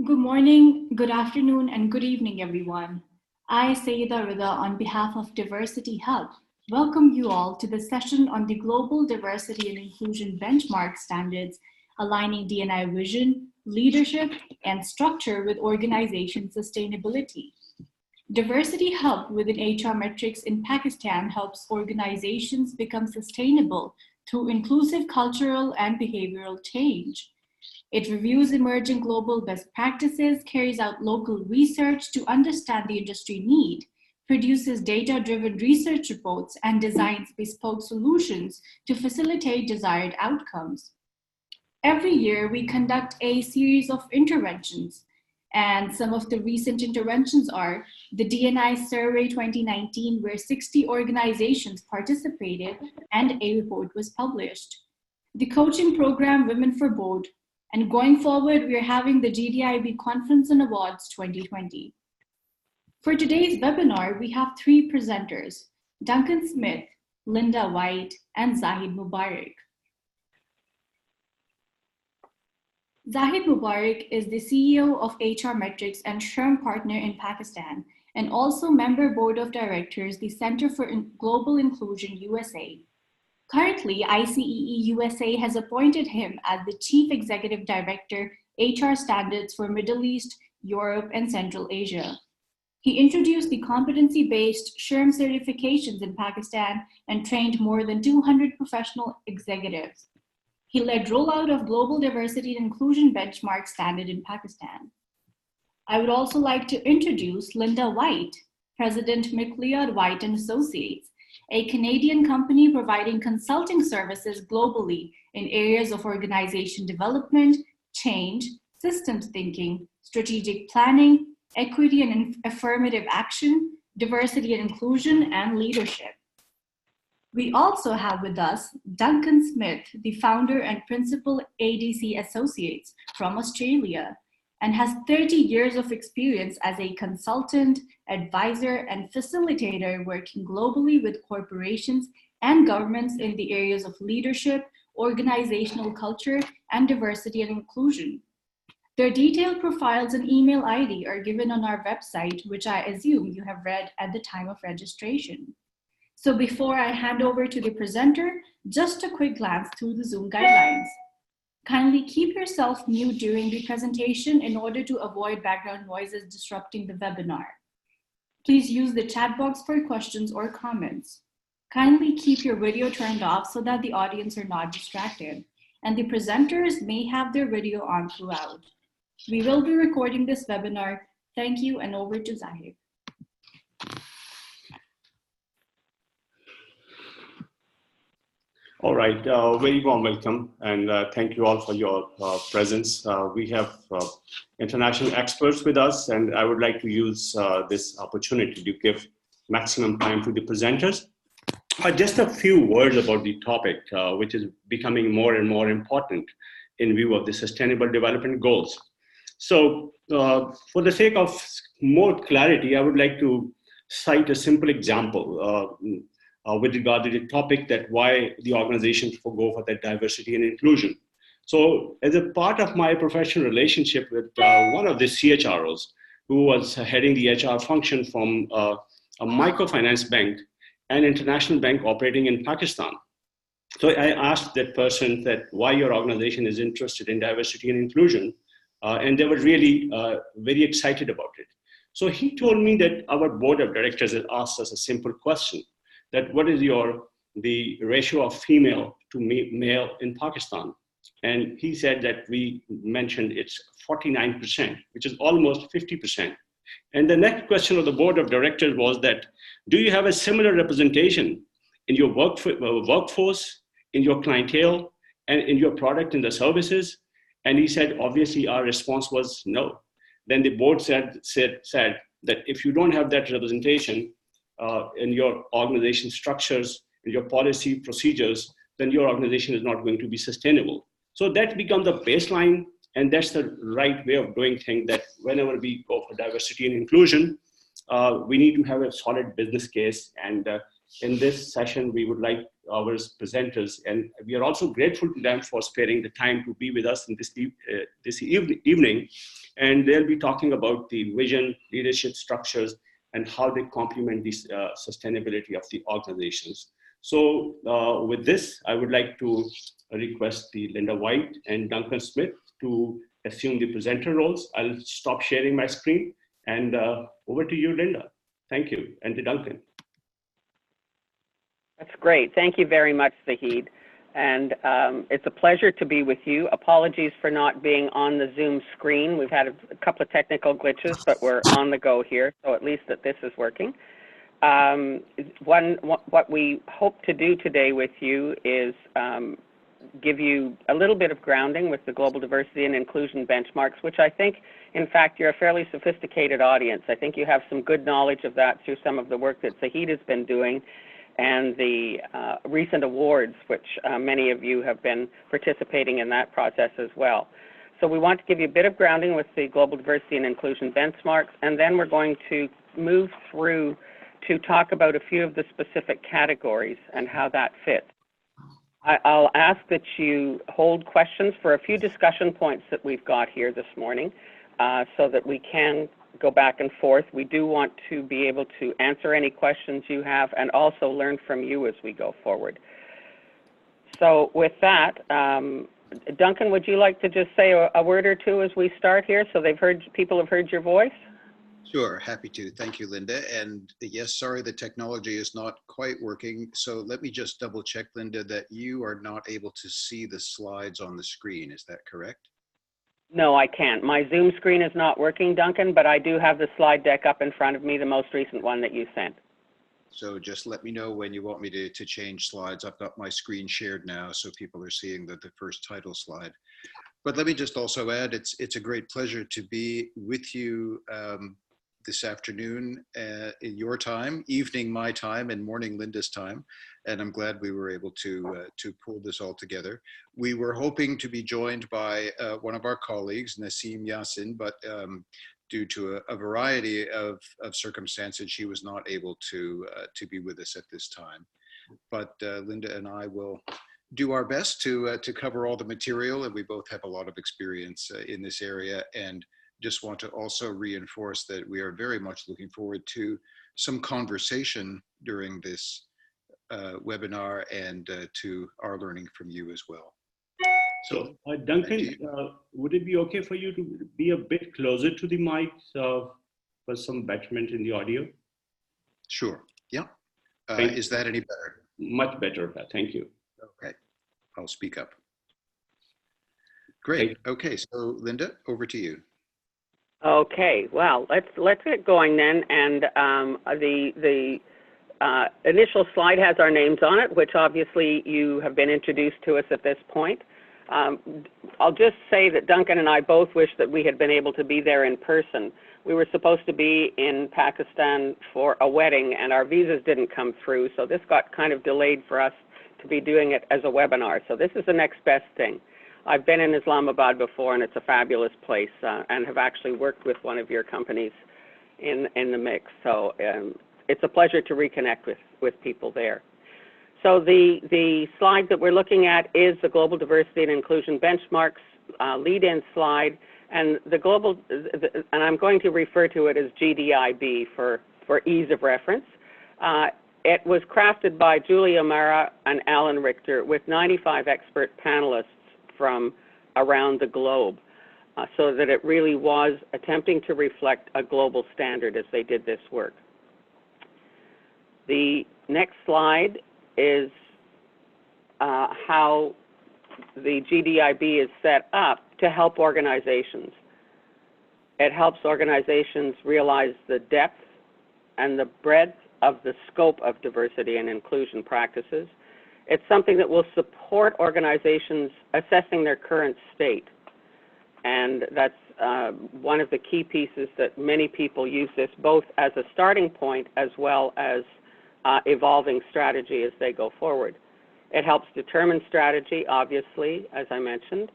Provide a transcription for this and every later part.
Good morning, good afternoon, and good evening, everyone. I, Sayyida Rida, on behalf of Diversity Hub, welcome you all to the session on the Global Diversity and Inclusion Benchmark Standards, aligning D&I vision, leadership, and structure with organization sustainability. Diversity Hub within HR Metrics in Pakistan helps organizations become sustainable through inclusive cultural and behavioral change. It reviews emerging global best practices, carries out local research to understand the industry need, produces data-driven research reports, and designs bespoke solutions to facilitate desired outcomes. Every year, we conduct a series of interventions, and some of the recent interventions are the D&I Survey 2019, where 60 organizations participated and a report was published, the coaching program Women for Board, and going forward, we are having the GDIB Conference and Awards 2020. For today's webinar, we have three presenters, Duncan Smith, Lynda White, and Zahid Mubarik. Zahid Mubarik is the CEO of HR Metrics and SHRM Partner in Pakistan, and also member board of directors, the Center for Global Inclusion USA. Currently, ICEE USA has appointed him as the Chief Executive Director, HR Standards for Middle East, Europe, and Central Asia. He introduced the competency-based SHRM certifications in Pakistan and trained more than 200 professional executives. He led rollout of Global Diversity and Inclusion Benchmark Standard in Pakistan. I would also like to introduce Lynda White, President McLeod White and Associates, a Canadian company providing consulting services globally in areas of organization development, change, systems thinking, strategic planning, equity and affirmative action, diversity and inclusion, and leadership. We also have with us Duncan Smith, the founder and principal ADC Associates from Australia, and has 30 years of experience as a consultant, advisor, and facilitator working globally with corporations and governments in the areas of leadership, organizational culture, and diversity and inclusion. Their detailed profiles and email ID are given on our website, which I assume you have read at the time of registration. So before I hand over to the presenter, just a quick glance through the Zoom guidelines. Kindly keep yourself mute during the presentation in order to avoid background noises disrupting the webinar. Please use the chat box for questions or comments. Kindly keep your video turned off so that the audience are not distracted, and the presenters may have their video on throughout. We will be recording this webinar. Thank you, and over to Zahid. All right, very warm welcome, and thank you all for your presence. We have international experts with us, and I would like to use this opportunity to give maximum time to the presenters. Just a few words about the topic, which is becoming more and more important in view of the Sustainable Development Goals. So for the sake of more clarity, I would like to cite a simple example with regard to the topic that why the organizations go for that diversity and inclusion. So as a part of my professional relationship with one of the CHROs who was heading the HR function from a microfinance bank, an international bank operating in Pakistan. So I asked that person that why your organization is interested in diversity and inclusion, and they were really very excited about it. So he told me that our board of directors had asked us a simple question, that what is the ratio of female to male in Pakistan? And he said that we mentioned it's 49%, which is almost 50%. And the next question of the board of directors was that, do you have a similar representation in your workforce, in your clientele, and in your product and the services? And he said, obviously our response was no. Then the board said that if you don't have that representation, in your organization structures, in your policy procedures, then your organization is not going to be sustainable. So that becomes the baseline, and that's the right way of doing things, that whenever we go for diversity and inclusion, we need to have a solid business case. And in this session, we would like our presenters, and we are also grateful to them for sparing the time to be with us in this evening. And they'll be talking about the vision, leadership structures, and how they complement the sustainability of the organizations. So with this, I would like to request the Lynda White and Duncan Smith to assume the presenter roles. I'll stop sharing my screen, and over to you, Lynda. Thank you, and to Duncan. That's great. Thank you very much, Zahid. And it's a pleasure to be with you. Apologies for not being on the Zoom screen. We've had a couple of technical glitches, but we're on the go here, so at least that this is working. What we hope to do today with you is give you a little bit of grounding with the Global Diversity and Inclusion benchmarks, which I think, in fact, you're a fairly sophisticated audience. I think you have some good knowledge of that through some of the work that Zahid has been doing and the recent awards, which many of you have been participating in that process as well. So we want to give you a bit of grounding with the Global Diversity and Inclusion benchmarks, and then we're going to move through to talk about a few of the specific categories and how that fits. I'll ask that you hold questions for a few discussion points that we've got here this morning so that we can go back and forth. We do want to be able to answer any questions you have and also learn from you as we go forward. So with that, Duncan, would you like to just say a word or two as we start here so people have heard your voice? Sure, happy to. Thank you, Lynda. And yes, sorry, the technology is not quite working. So let me just double check, Lynda, that you are not able to see the slides on the screen. Is that correct? No, I can't. My Zoom screen is not working, Duncan, but I do have the slide deck up in front of me, the most recent one that you sent. So just let me know when you want me to change slides. I've got my screen shared now, so people are seeing the first title slide. But let me just also add, it's a great pleasure to be with you this afternoon in your time, evening my time, and morning Lynda's time. And I'm glad we were able to pull this all together. We were hoping to be joined by one of our colleagues, Naseem Yassin, but due to a variety of circumstances, she was not able to be with us at this time. But Lynda and I will do our best to cover all the material, and we both have a lot of experience in this area. And just want to also reinforce that we are very much looking forward to some conversation during this webinar and to our learning from you as well. So Duncan, would it be okay for you to be a bit closer to the mic for some betterment in the audio? Sure, yeah. Is that any better? Much better, thank you. Okay, I'll speak up. Great, okay, so Lynda, over to you. Okay, well, let's get going then. And the initial slide has our names on it, which obviously you have been introduced to us at this point. I'll just say that Duncan and I both wish that we had been able to be there in person. We were supposed to be in Pakistan for a wedding, and our visas didn't come through, so this got kind of delayed for us to be doing it as a webinar. So this is the next best thing. I've been in Islamabad before, and it's a fabulous place, and have actually worked with one of your companies in the mix. So it's a pleasure to reconnect with people there. So the slide that we're looking at is the Global Diversity and Inclusion Benchmarks lead-in slide, and and I'm going to refer to it as GDIB for ease of reference. It was crafted by Julie O'Mara and Alan Richter with 95 expert panelists from around the globe, so that it really was attempting to reflect a global standard as they did this work. The next slide is how the GDIB is set up to help organizations. It helps organizations realize the depth and the breadth of the scope of diversity and inclusion practices. It's something that will support organizations assessing their current state. And that's one of the key pieces that many people use this both as a starting point as well as evolving strategy as they go forward. It helps determine strategy, obviously, as I mentioned,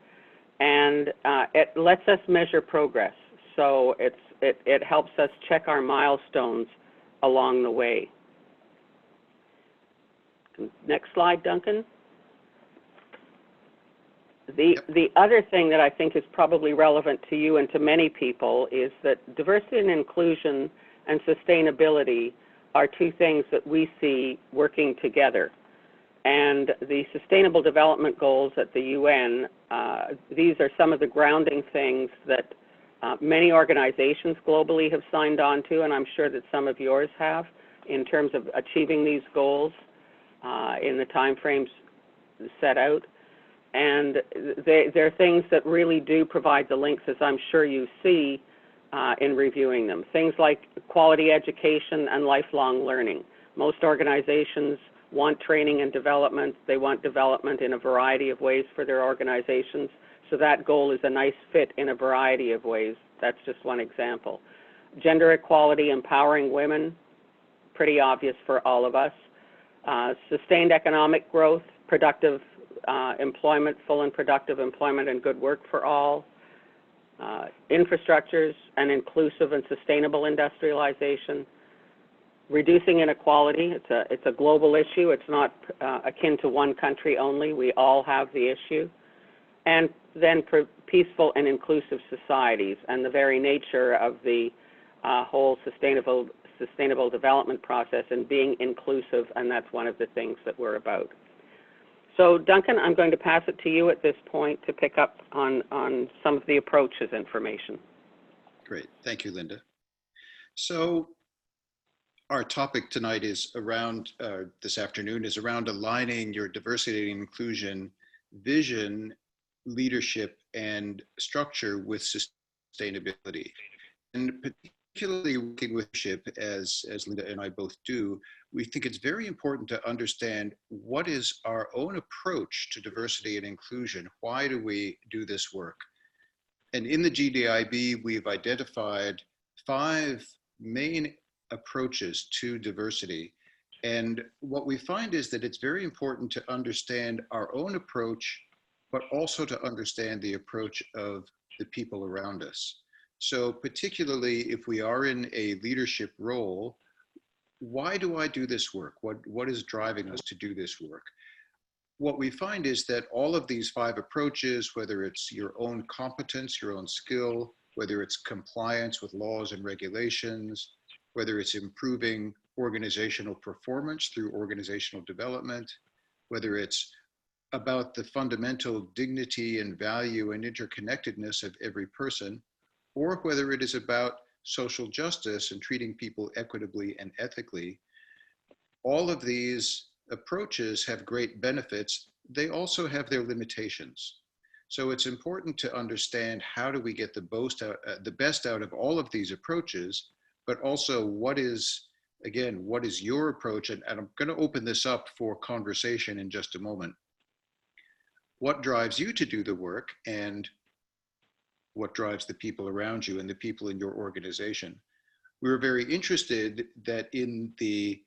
and it lets us measure progress. So it helps us check our milestones along the way. Next slide, Duncan. The other thing that I think is probably relevant to you and to many people is that diversity and inclusion and sustainability are two things that we see working together. And the Sustainable Development Goals at the UN, these are some of the grounding things that many organizations globally have signed on to, and I'm sure that some of yours have, in terms of achieving these goals in the timeframes set out. And they're things that really do provide the links, as I'm sure you see in reviewing them. Things like quality education and lifelong learning. Most organizations want training and development. They want development in a variety of ways for their organizations. So that goal is a nice fit in a variety of ways. That's just one example. Gender equality, empowering women, pretty obvious for all of us. Sustained economic growth, productive employment, full and productive employment and good work for all. Infrastructures and inclusive and sustainable industrialization. Reducing inequality, it's a global issue. It's not akin to one country only. We all have the issue. And then peaceful and inclusive societies, and the very nature of the whole sustainable development process and being inclusive, and that's one of the things that we're about. So Duncan, I'm going to pass it to you at this point to pick up on some of the approaches information. Great, thank you, Lynda. So our topic tonight is around, this afternoon, is around aligning your diversity and inclusion vision, leadership, and structure with sustainability. And particularly working with leadership, as Lynda and I both do, we think it's very important to understand what is our own approach to diversity and inclusion. Why do we do this work? And in the GDIB, we've identified 5 main approaches to diversity. And what we find is that it's very important to understand our own approach, but also to understand the approach of the people around us. So particularly if we are in a leadership role, why do I do this work? What is driving us to do this work? What we find is that all of these 5 approaches, whether it's your own competence, your own skill, whether it's compliance with laws and regulations, whether it's improving organizational performance through organizational development, whether it's about the fundamental dignity and value and interconnectedness of every person, or whether it is about social justice and treating people equitably and ethically. All of these approaches have great benefits. They also have their limitations. So it's important to understand how do we get the best out of all of these approaches, but also what is your approach? And I'm going to open this up for conversation in just a moment. What drives you to do the work, and what drives the people around you and the people in your organization? We were very interested that in the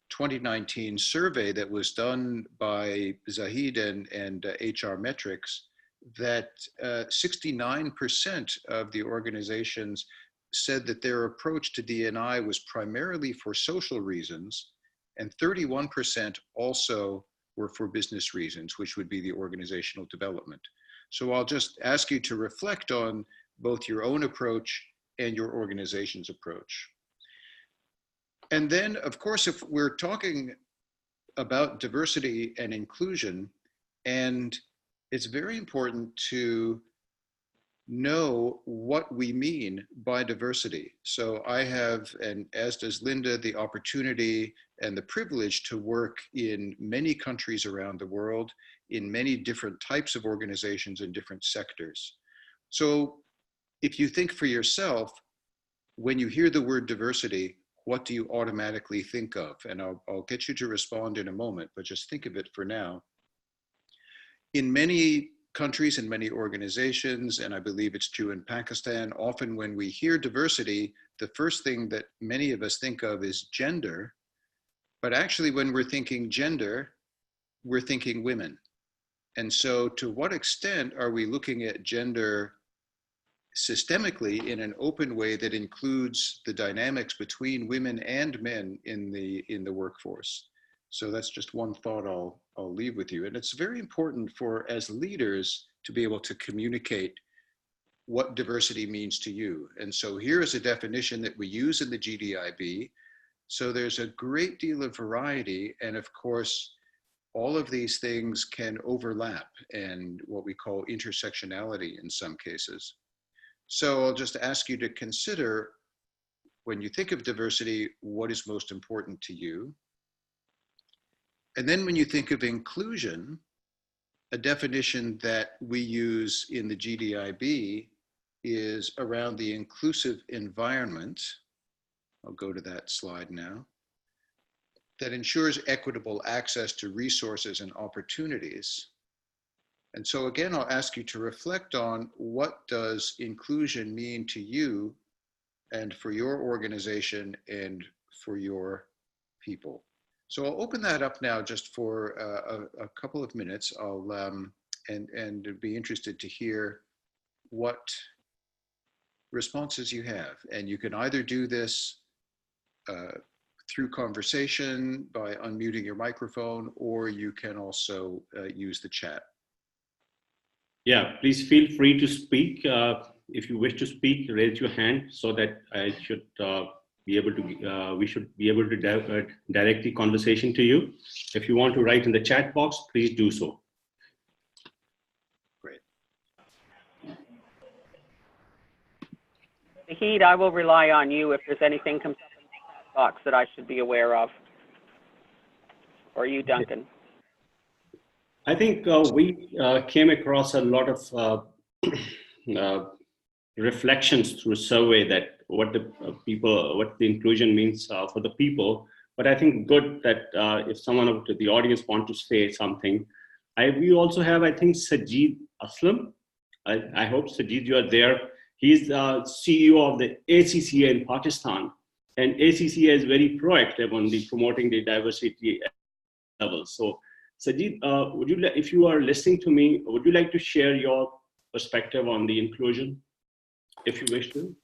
2019 survey that was done by Zahid and HR Metrics, that 69% of the organizations said that their approach to D&I was primarily for social reasons, and 31% also were for business reasons, which would be the organizational development. So I'll just ask you to reflect on both your own approach and your organization's approach. And then, of course, if we're talking about diversity and inclusion, and it's very important to know what we mean by diversity. So I have, and as does Lynda, the opportunity and the privilege to work in many countries around the world, in many different types of organizations in different sectors. So if you think for yourself, when you hear the word diversity, what do you automatically think of? And I'll get you to respond in a moment, but just think of it for now. In many countries and many organizations, and I believe it's true in Pakistan, often when we hear diversity, the first thing that many of us think of is gender. But actually, when we're thinking gender, we're thinking women. And so to what extent are we looking at gender systemically in an open way that includes the dynamics between women and men in the workforce? So that's just one thought I'll leave with you. And it's very important for, as leaders, to be able to communicate what diversity means to you. And so here is a definition that we use in the GDIB. So there's a great deal of variety. And of course, all of these things can overlap and what we call intersectionality in some cases. So I'll just ask you to consider, when you think of diversity, what is most important to you? And then when you think of inclusion, a definition that we use in the GDIB is around the inclusive environment. I'll go to that slide now. That ensures equitable access to resources and opportunities. And so again, I'll ask you to reflect on, what does inclusion mean to you and for your organization and for your people? So I'll open that up now just for a couple of minutes. I'll and be interested to hear what responses you have. And you can either do this through conversation by unmuting your microphone, or you can also use the chat. Yeah, please feel free to speak. If you wish to speak, raise your hand so that I should be able to, we should be able to direct the conversation to you. If you want to write in the chat box, please do so. Great. Zahid, I will rely on you if there's anything comes up in the chat box that I should be aware of. Or you, Duncan. I think we came across a lot of reflections through a survey that what the inclusion means for the people. But I think good that if someone of the audience wants to say something, we also have, I think, Zahid Aslam. I hope, Zahid, you are there. He's the CEO of the ACCA in Pakistan, and ACCA is very proactive on the promoting the diversity level. So, Zahid, would you, if you are listening to me, would you like to share your perspective on the inclusion, if you wish to?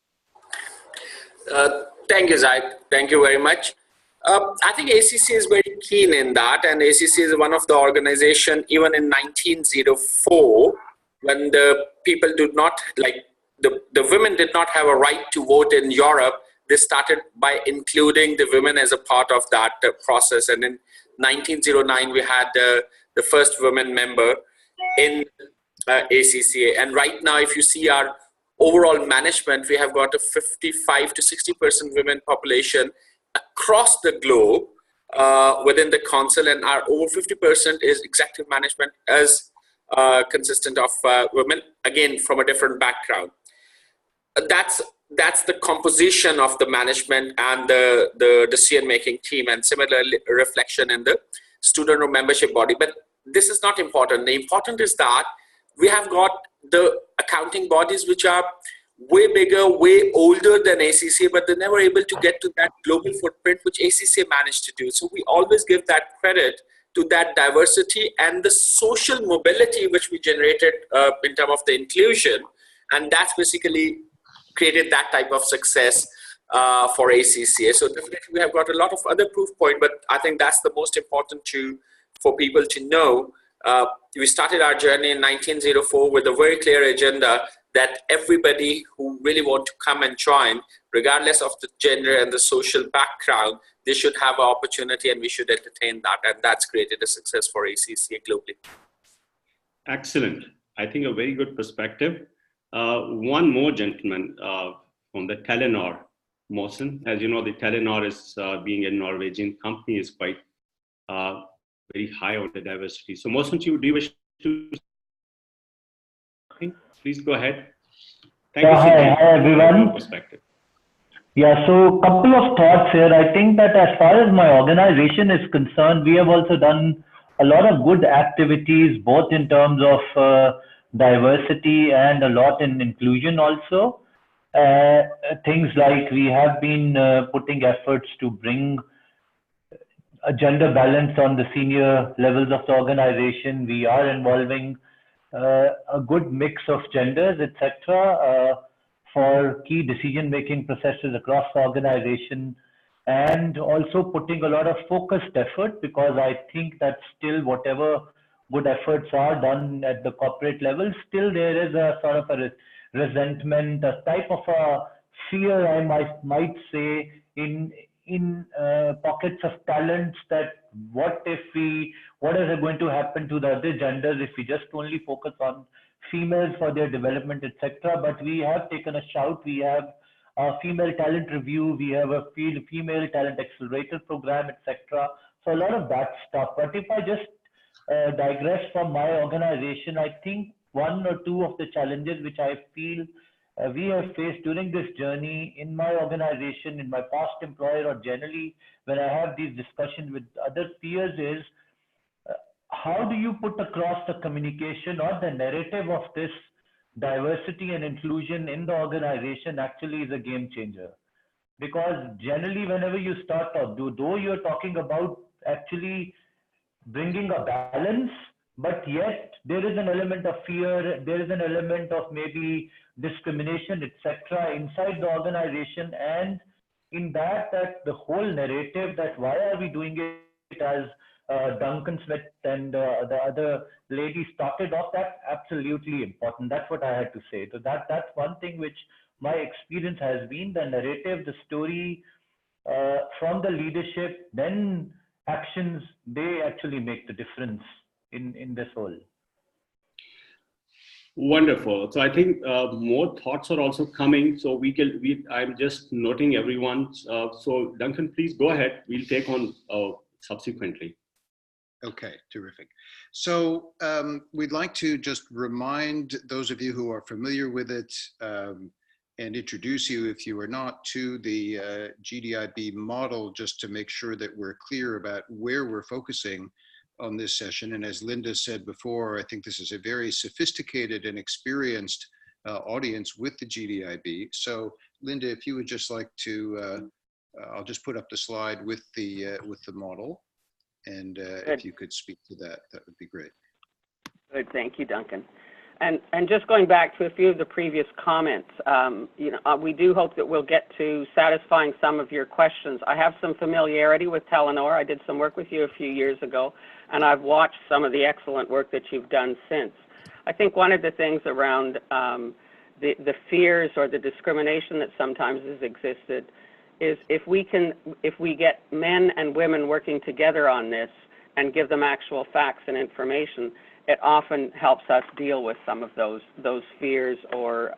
Thank you, Zahid. Thank you very much. I think ACC is very keen in that, and ACC is one of the organizations, even in 1904, when the people did not, like the women did not have a right to vote in Europe, they started by including the women as a part of that process. And in 1909, we had the first women member in ACCA. And right now, if you see our overall management, we have got a 55 to 60% women population across the globe within the council, and our over 50% is executive management as consistent of women, again, from a different background. That's the composition of the management and the decision-making team, and similarly reflection in the student or membership body. But this is not important. The important is that we have got the accounting bodies which are way bigger, way older than ACCA, but they're never able to get to that global footprint which ACCA managed to do. So we always give that credit to that diversity and the social mobility which we generated in terms of the inclusion. And that's basically created that type of success for ACCA. So definitely we have got a lot of other proof points, but I think that's the most important for people to know. We started our journey in 1904 with a very clear agenda that everybody who really want to come and join, regardless of the gender and the social background, they should have an opportunity and we should entertain that. And that's created a success for ACCA globally. Excellent. I think a very good perspective. One more gentleman from the Telenor, Mohsen. As you know, the Telenor is being a Norwegian company, is quite very high on the diversity. So Mohsen, do you wish to? Please go ahead. Thank you. Hi everyone. Perspective. Yeah, so a couple of thoughts here. I think that as far as my organization is concerned, we have also done a lot of good activities, both in terms of diversity and a lot in inclusion also. Things like we have been putting efforts to bring a gender balance on the senior levels of the organization. We are involving a good mix of genders, etc., for key decision-making processes across the organization. and also putting a lot of focused effort, because I think that still whatever good efforts are done at the corporate level, still there is a sort of a resentment, a type of a fear, I might say, in pockets of talents, that what is going to happen to the other genders if we just only focus on females for their development, etc. But we have taken a shout. We have a female talent review. We have a female talent accelerator program, etc. So a lot of that stuff. But if I just digress from my organization, I think one or two of the challenges which I feel we have faced during this journey in my organization, in my past employer, or generally when I have these discussions with other peers is, how do you put across the communication or the narrative of this diversity and inclusion in the organization actually is a game changer. Because generally whenever you start, though you're talking about actually bringing a balance, but yet there is an element of fear, there is an element of maybe discrimination, etc. inside the organization, and in that the whole narrative that why are we doing it, as Duncan Smith and the other lady started off, that's absolutely important. That's what I had to say. So that's one thing which my experience has been, the narrative, the story from the leadership, then actions, they actually make the difference in this whole. Wonderful. So I think more thoughts are also coming. So I'm just noting everyone. So Duncan, please go ahead. We'll take on subsequently. Okay, terrific. So we'd like to just remind those of you who are familiar with it and introduce you, if you are not, to the GDIB model, just to make sure that we're clear about where we're focusing on this session. And as Lynda said before, I think this is a very sophisticated and experienced audience with the GDIB. So Lynda, if you would just like to, I'll just put up the slide with the model. And if you could speak to that, that would be great. Good, thank you, Duncan. And just going back to a few of the previous comments, we do hope that we'll get to satisfying some of your questions. I have some familiarity with Telenor. I did some work with you a few years ago, and I've watched some of the excellent work that you've done since. I think one of the things around the fears or the discrimination that sometimes has existed is if we get men and women working together on this and give them actual facts and information, it often helps us deal with some of those fears or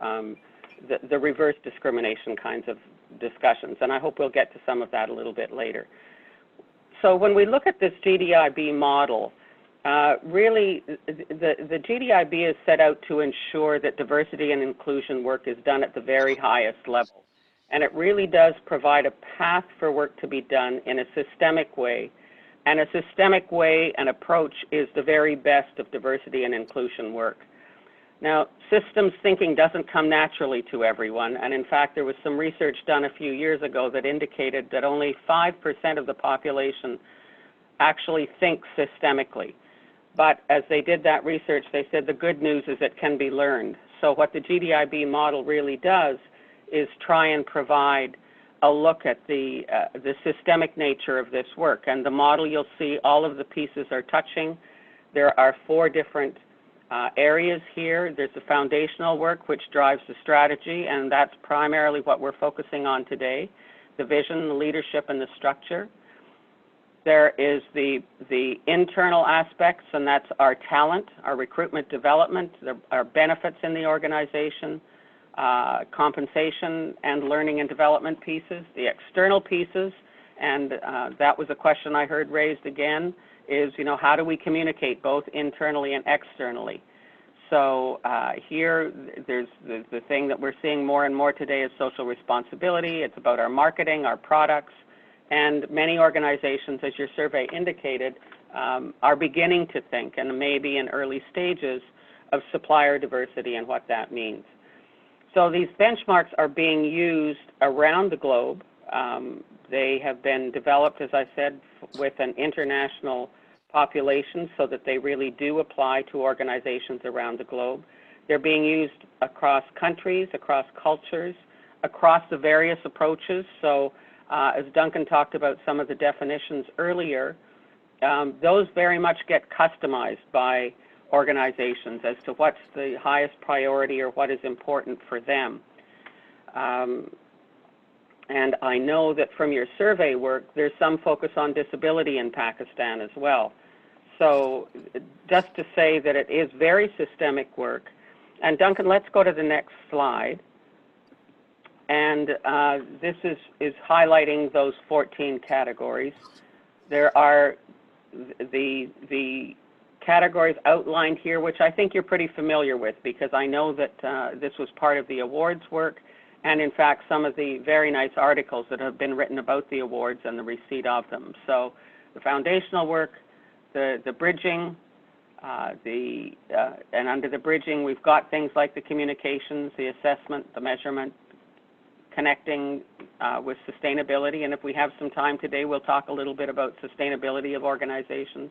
the reverse discrimination kinds of discussions. And I hope we'll get to some of that a little bit later. So when we look at this GDIB model, really the GDIB is set out to ensure that diversity and inclusion work is done at the very highest level. And it really does provide a path for work to be done in a systemic way. And a systemic way and approach is the very best of diversity and inclusion work. Now, systems thinking doesn't come naturally to everyone. And in fact, there was some research done a few years ago that indicated that only 5% of the population actually thinks systemically. But as they did that research, they said the good news is it can be learned. So what the GDIB model really does is try and provide a look at the systemic nature of this work. And the model, you'll see all of the pieces are touching. There are 4 different areas here. There's the foundational work, which drives the strategy, and that's primarily what we're focusing on today, the vision, the leadership, and the structure. There is the internal aspects, and that's our talent, our recruitment development, our benefits in the organization, compensation and learning and development pieces. The external pieces, and that was a question I heard raised again, is, how do we communicate both internally and externally? So here, there's the thing that we're seeing more and more today is social responsibility. It's about our marketing, our products, and many organizations, as your survey indicated, are beginning to think, and maybe in early stages, of supplier diversity and what that means. So these benchmarks are being used around the globe. They have been developed, as I said, with an international population so that they really do apply to organizations around the globe. They're being used across countries, across cultures, across the various approaches. So As Duncan talked about some of the definitions earlier, those very much get customized by organizations as to what's the highest priority or what is important for them. And I know that from your survey work, there's some focus on disability in Pakistan as well. So just to say that it is very systemic work. And Duncan, let's go to the next slide. And this is highlighting those 14 categories. There are the categories outlined here, which I think you're pretty familiar with, because I know that this was part of the awards work, and in fact some of the very nice articles that have been written about the awards and the receipt of them. So the foundational work, the bridging, and under the bridging we've got things like the communications, the assessment, the measurement, connecting with sustainability, and if we have some time today we'll talk a little bit about sustainability of organizations.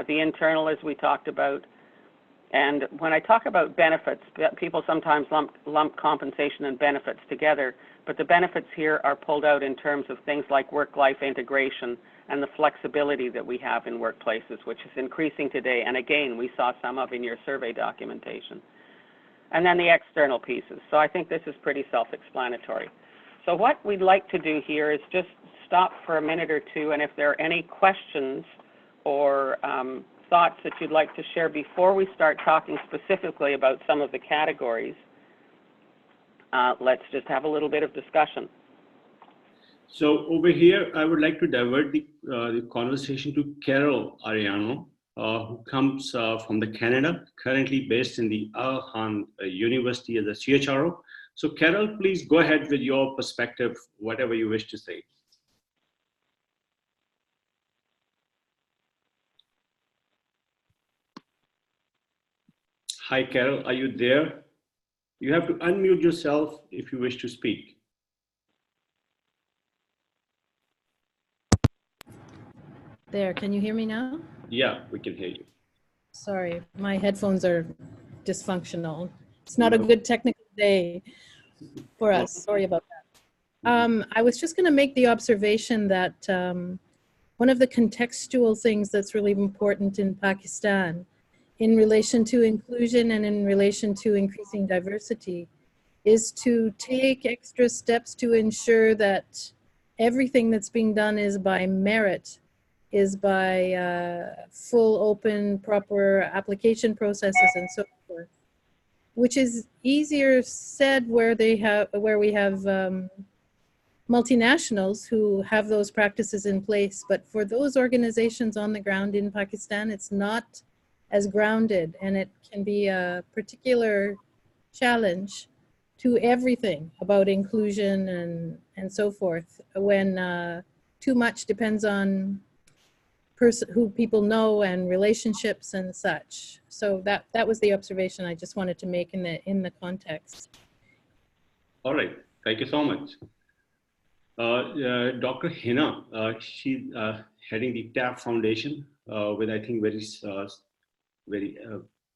The internal, as we talked about. And when I talk about benefits, people sometimes lump compensation and benefits together, but the benefits here are pulled out in terms of things like work-life integration and the flexibility that we have in workplaces, which is increasing today. And again, we saw some of in your survey documentation. And then the external pieces. So I think this is pretty self-explanatory. So what we'd like to do here is just stop for a minute or two, and if there are any questions or thoughts that you'd like to share before we start talking specifically about some of the categories, let's just have a little bit of discussion. So over here, I would like to divert the conversation to Carol Ariano, who comes from the Canada, currently based in the Al-Han University as a CHRO. So Carol, please go ahead with your perspective, whatever you wish to say. Hi, Carol, are you there? You have to unmute yourself if you wish to speak. There, can you hear me now? Yeah, we can hear you. Sorry, my headphones are dysfunctional. It's not a good technical day for us. Sorry about that. I was just going to make the observation that one of the contextual things that's really important in Pakistan in relation to inclusion and in relation to increasing diversity is to take extra steps to ensure that everything that's being done is by merit, is by full, open, proper application processes and so forth, which is easier said where we have multinationals who have those practices in place. But for those organizations on the ground in Pakistan, it's not as grounded, and it can be a particular challenge to everything about inclusion and so forth when too much depends on who people know and relationships and such. So that was the observation I just wanted to make in the context. All right, thank you so much. Dr. Hina, she's heading the TAP Foundation with, I think, very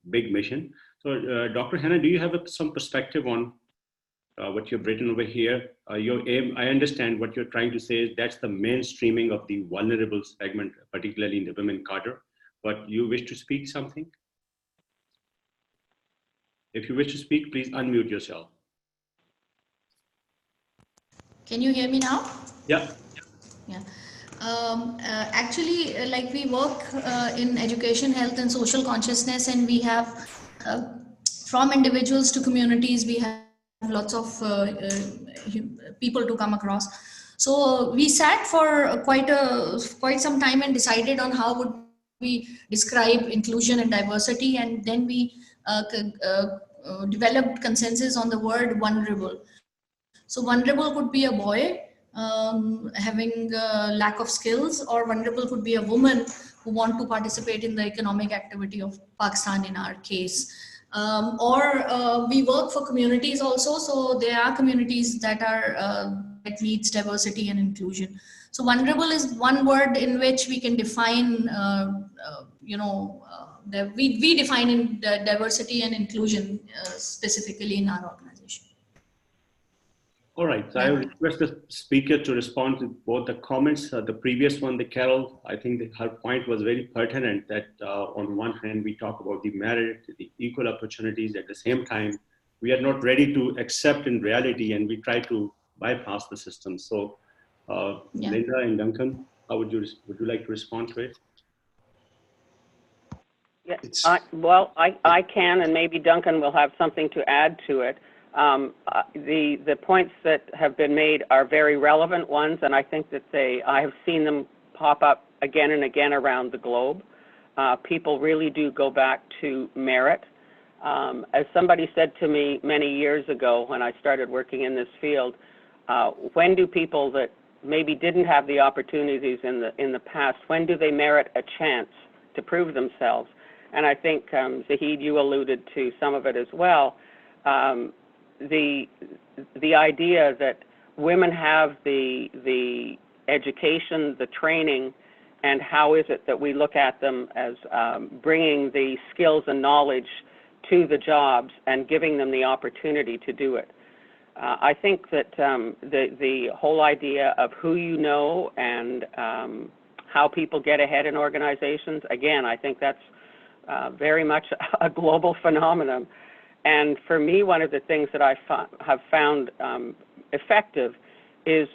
big mission. So Dr. Hina, do you have some perspective on what you've written over here? Your aim, I understand what you're trying to say is that's the mainstreaming of the vulnerable segment, particularly in the women cadre, but you wish to speak something? If you wish to speak, please unmute yourself. Can you hear me now? Yeah. Yeah. Actually, like we work in education, health and social consciousness, and we have from individuals to communities, we have lots of people to come across. So we sat for quite some time and decided on how would we describe inclusion and diversity, and then we developed consensus on the word vulnerable. So vulnerable could be a boy having lack of skills, or vulnerable could be a woman who want to participate in the economic activity of Pakistan in our case. Or we work for communities also, so there are communities that are that needs diversity and inclusion. So vulnerable is one word in which we can define, we define in diversity and inclusion specifically in our organization. All right, so I will request the speaker to respond to both the comments. The previous one, the Carol, I think that her point was very pertinent that on one hand, we talk about the merit, the equal opportunities. At the same time, we are not ready to accept in reality and we try to bypass the system. So Lynda and Duncan, how would you like to respond to it? Yeah, I can, and maybe Duncan will have something to add to it. The points that have been made are very relevant ones, and I think that I have seen them pop up again and again around the globe. People really do go back to merit. As somebody said to me many years ago when I started working in this field, when do people that maybe didn't have the opportunities in the past, when do they merit a chance to prove themselves? And I think, Zahid, you alluded to some of it as well. The idea that women have the education, the training, and how is it that we look at them as bringing the skills and knowledge to the jobs and giving them the opportunity to do it. I think that the whole idea of who you know and how people get ahead in organizations, again, I think that's very much a global phenomenon. And for me, one of the things that I have found effective is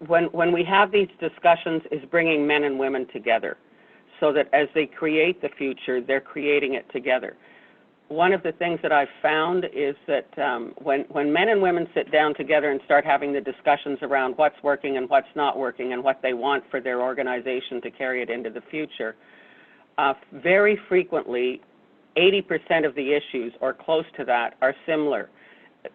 when we have these discussions is bringing men and women together so that as they create the future, they're creating it together. One of the things that I've found is that when men and women sit down together and start having the discussions around what's working and what's not working and what they want for their organization to carry it into the future, very frequently, 80% of the issues, or close to that, are similar.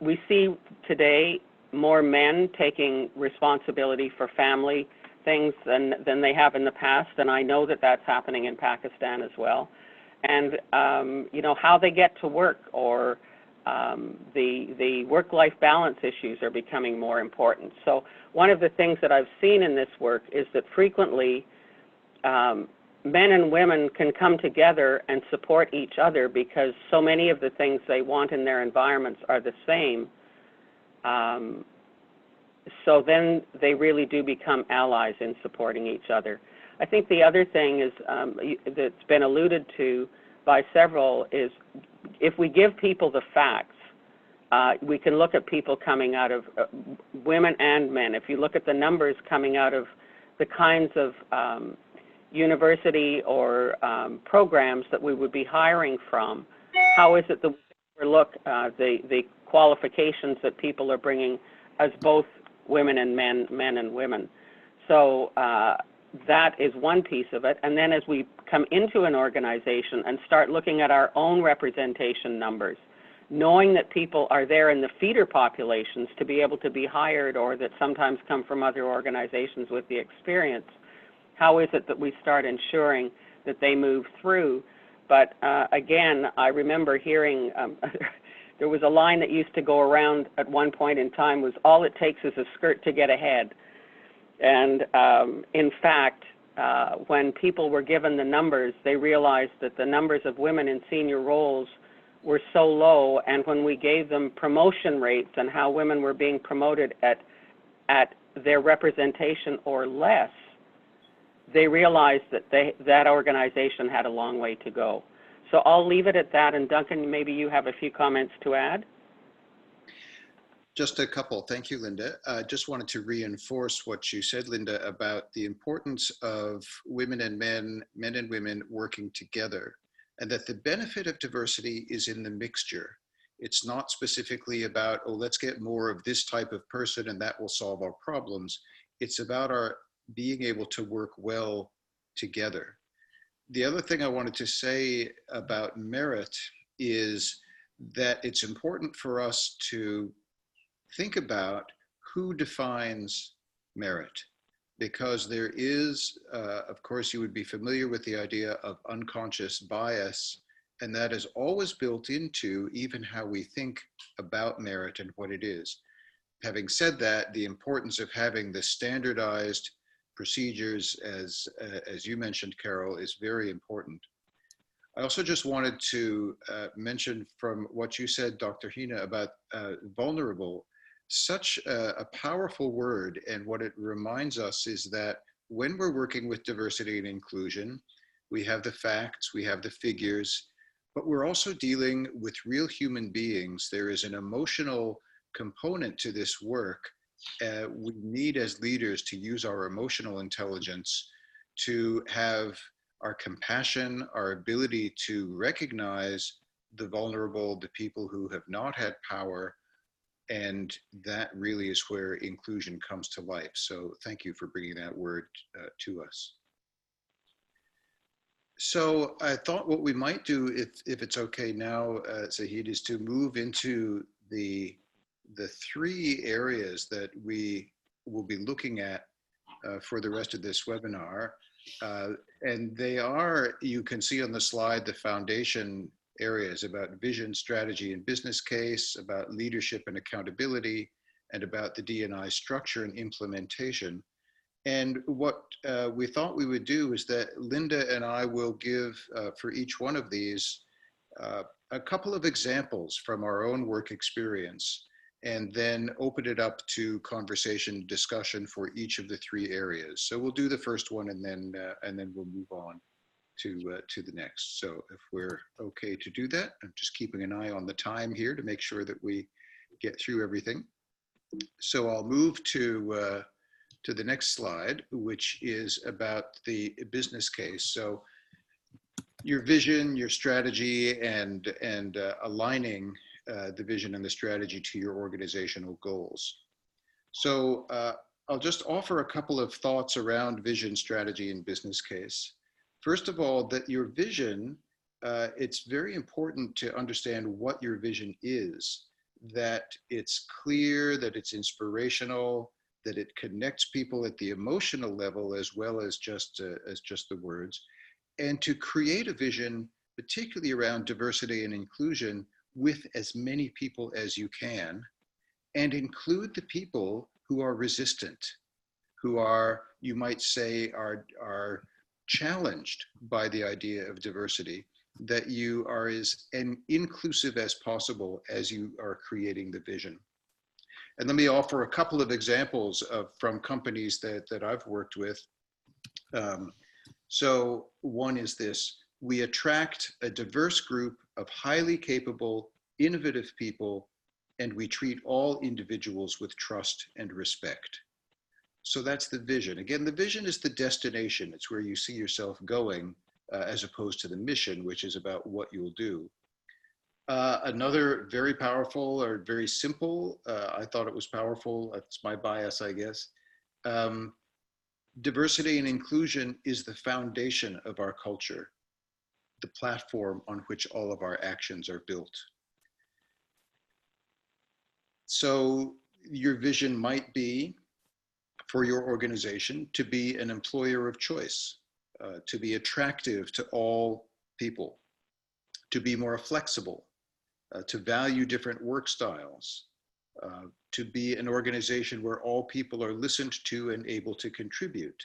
We see today more men taking responsibility for family things than they have in the past, and I know that that's happening in Pakistan as well. And, you know, how they get to work or the work-life balance issues are becoming more important. So one of the things that I've seen in this work is that frequently men and women can come together and support each other because so many of the things they want in their environments are the same. So then they really do become allies in supporting each other. I think the other thing is that's been alluded to by several is if we give people the facts, we can look at people coming out of women and men. If you look at the numbers coming out of the kinds of university or programs that we would be hiring from, how is it that we look the qualifications that people are bringing as both women and men and women. So that is one piece of it. And then as we come into an organization and start looking at our own representation numbers, knowing that people are there in the feeder populations to be able to be hired or that sometimes come from other organizations with the experience, how is it that we start ensuring that they move through? But again, I remember hearing, there was a line that used to go around at one point in time was, all it takes is a skirt to get ahead. And in fact, when people were given the numbers, they realized that the numbers of women in senior roles were so low, and when we gave them promotion rates and how women were being promoted at their representation or less, they realized that that organization had a long way to go. So I'll leave it at that, and Duncan, maybe you have a few comments to add. Just a couple. Thank you, Lynda. Just wanted to reinforce what you said, Lynda, about the importance of women and men, men and women working together, and that the benefit of diversity is in the mixture. It's not specifically about, oh, let's get more of this type of person and that will solve our problems. It's about our being able to work well together. The other thing I wanted to say about merit is that it's important for us to think about who defines merit, because there is, of course, you would be familiar with the idea of unconscious bias, and that is always built into even how we think about merit and what it is. Having said that, the importance of having the standardized procedures, as you mentioned, Carol, is very important. I also just wanted to mention from what you said, Dr. Hina, about vulnerable. such a powerful word, and what it reminds us is that when we're working with diversity and inclusion, we have the facts, we have the figures, but we're also dealing with real human beings. There is an emotional component to this work. We need as leaders to use our emotional intelligence to have our compassion, our ability to recognize the vulnerable, the people who have not had power, and that really is where inclusion comes to life. So thank you for bringing that word to us. So I thought what we might do, if it's okay now, Zahid, is to move into the three areas that we will be looking at for the rest of this webinar. And they are, you can see on the slide, the foundation areas about vision, strategy, and business case, about leadership and accountability, and about the D&I structure and implementation. And what we thought we would do is that Lynda and I will give, for each one of these, a couple of examples from our own work experience, and then open it up to conversation, discussion for each of the three areas. So we'll do the first one, and then we'll move on to the next. So if we're okay to do that, I'm just keeping an eye on the time here to make sure that we get through everything. So I'll move to the next slide, which is about the business case. So your vision, your strategy, and aligning the vision and the strategy to your organizational goals. So I'll just offer a couple of thoughts around vision, strategy, and business case. First of all, that your vision, it's very important to understand what your vision is, that it's clear, that it's inspirational, that it connects people at the emotional level as well as just the words, and to create a vision, particularly around diversity and inclusion, with as many people as you can, and include the people who are resistant, who are, you might say, are challenged by the idea of diversity, that you are as inclusive as possible as you are creating the vision. And let me offer a couple of examples from companies that I've worked with. So one is this: we attract a diverse group of highly capable, innovative people, and we treat all individuals with trust and respect. So that's the vision. Again, the vision is the destination. It's where you see yourself going, as opposed to the mission, which is about what you'll do. Another very powerful or very simple, I thought it was powerful, that's my bias, I guess. Diversity and inclusion is the foundation of our culture, the platform on which all of our actions are built. So your vision might be, for your organization, to be an employer of choice, to be attractive to all people, to be more flexible, to value different work styles, to be an organization where all people are listened to and able to contribute.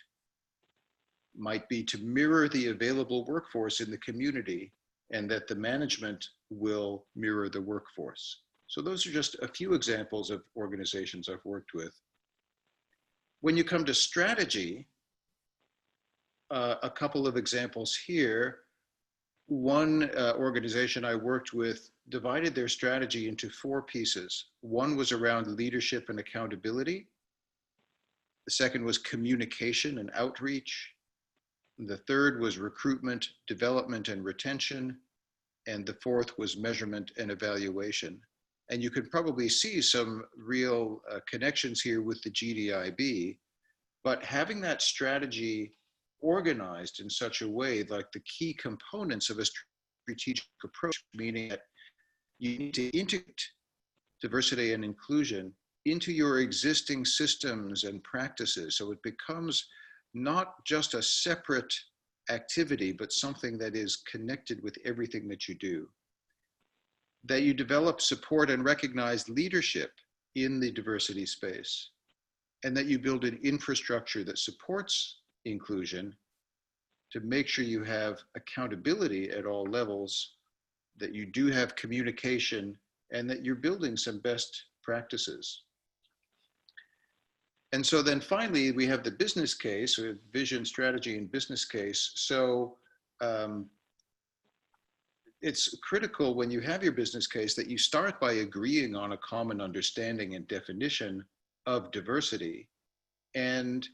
Might be to mirror the available workforce in the community, and that the management will mirror the workforce. So those are just a few examples of organizations I've worked with. When you come to strategy, a couple of examples here. One organization I worked with divided their strategy into 4 pieces. One was around leadership and accountability. The second was communication and outreach. The third was recruitment, development, and retention. And the fourth was measurement and evaluation. And you can probably see some real connections here with the GDIB, but having that strategy organized in such a way, like the key components of a strategic approach, meaning that you need to integrate diversity and inclusion into your existing systems and practices. So it becomes not just a separate activity, but something that is connected with everything that you do. That you develop, support, and recognize leadership in the diversity space, and that you build an infrastructure that supports inclusion to make sure you have accountability at all levels, that you do have communication, and that you're building some best practices. And so then finally, we have the business case, or vision, strategy, and business case. So it's critical when you have your business case that you start by agreeing on a common understanding and definition of diversity. And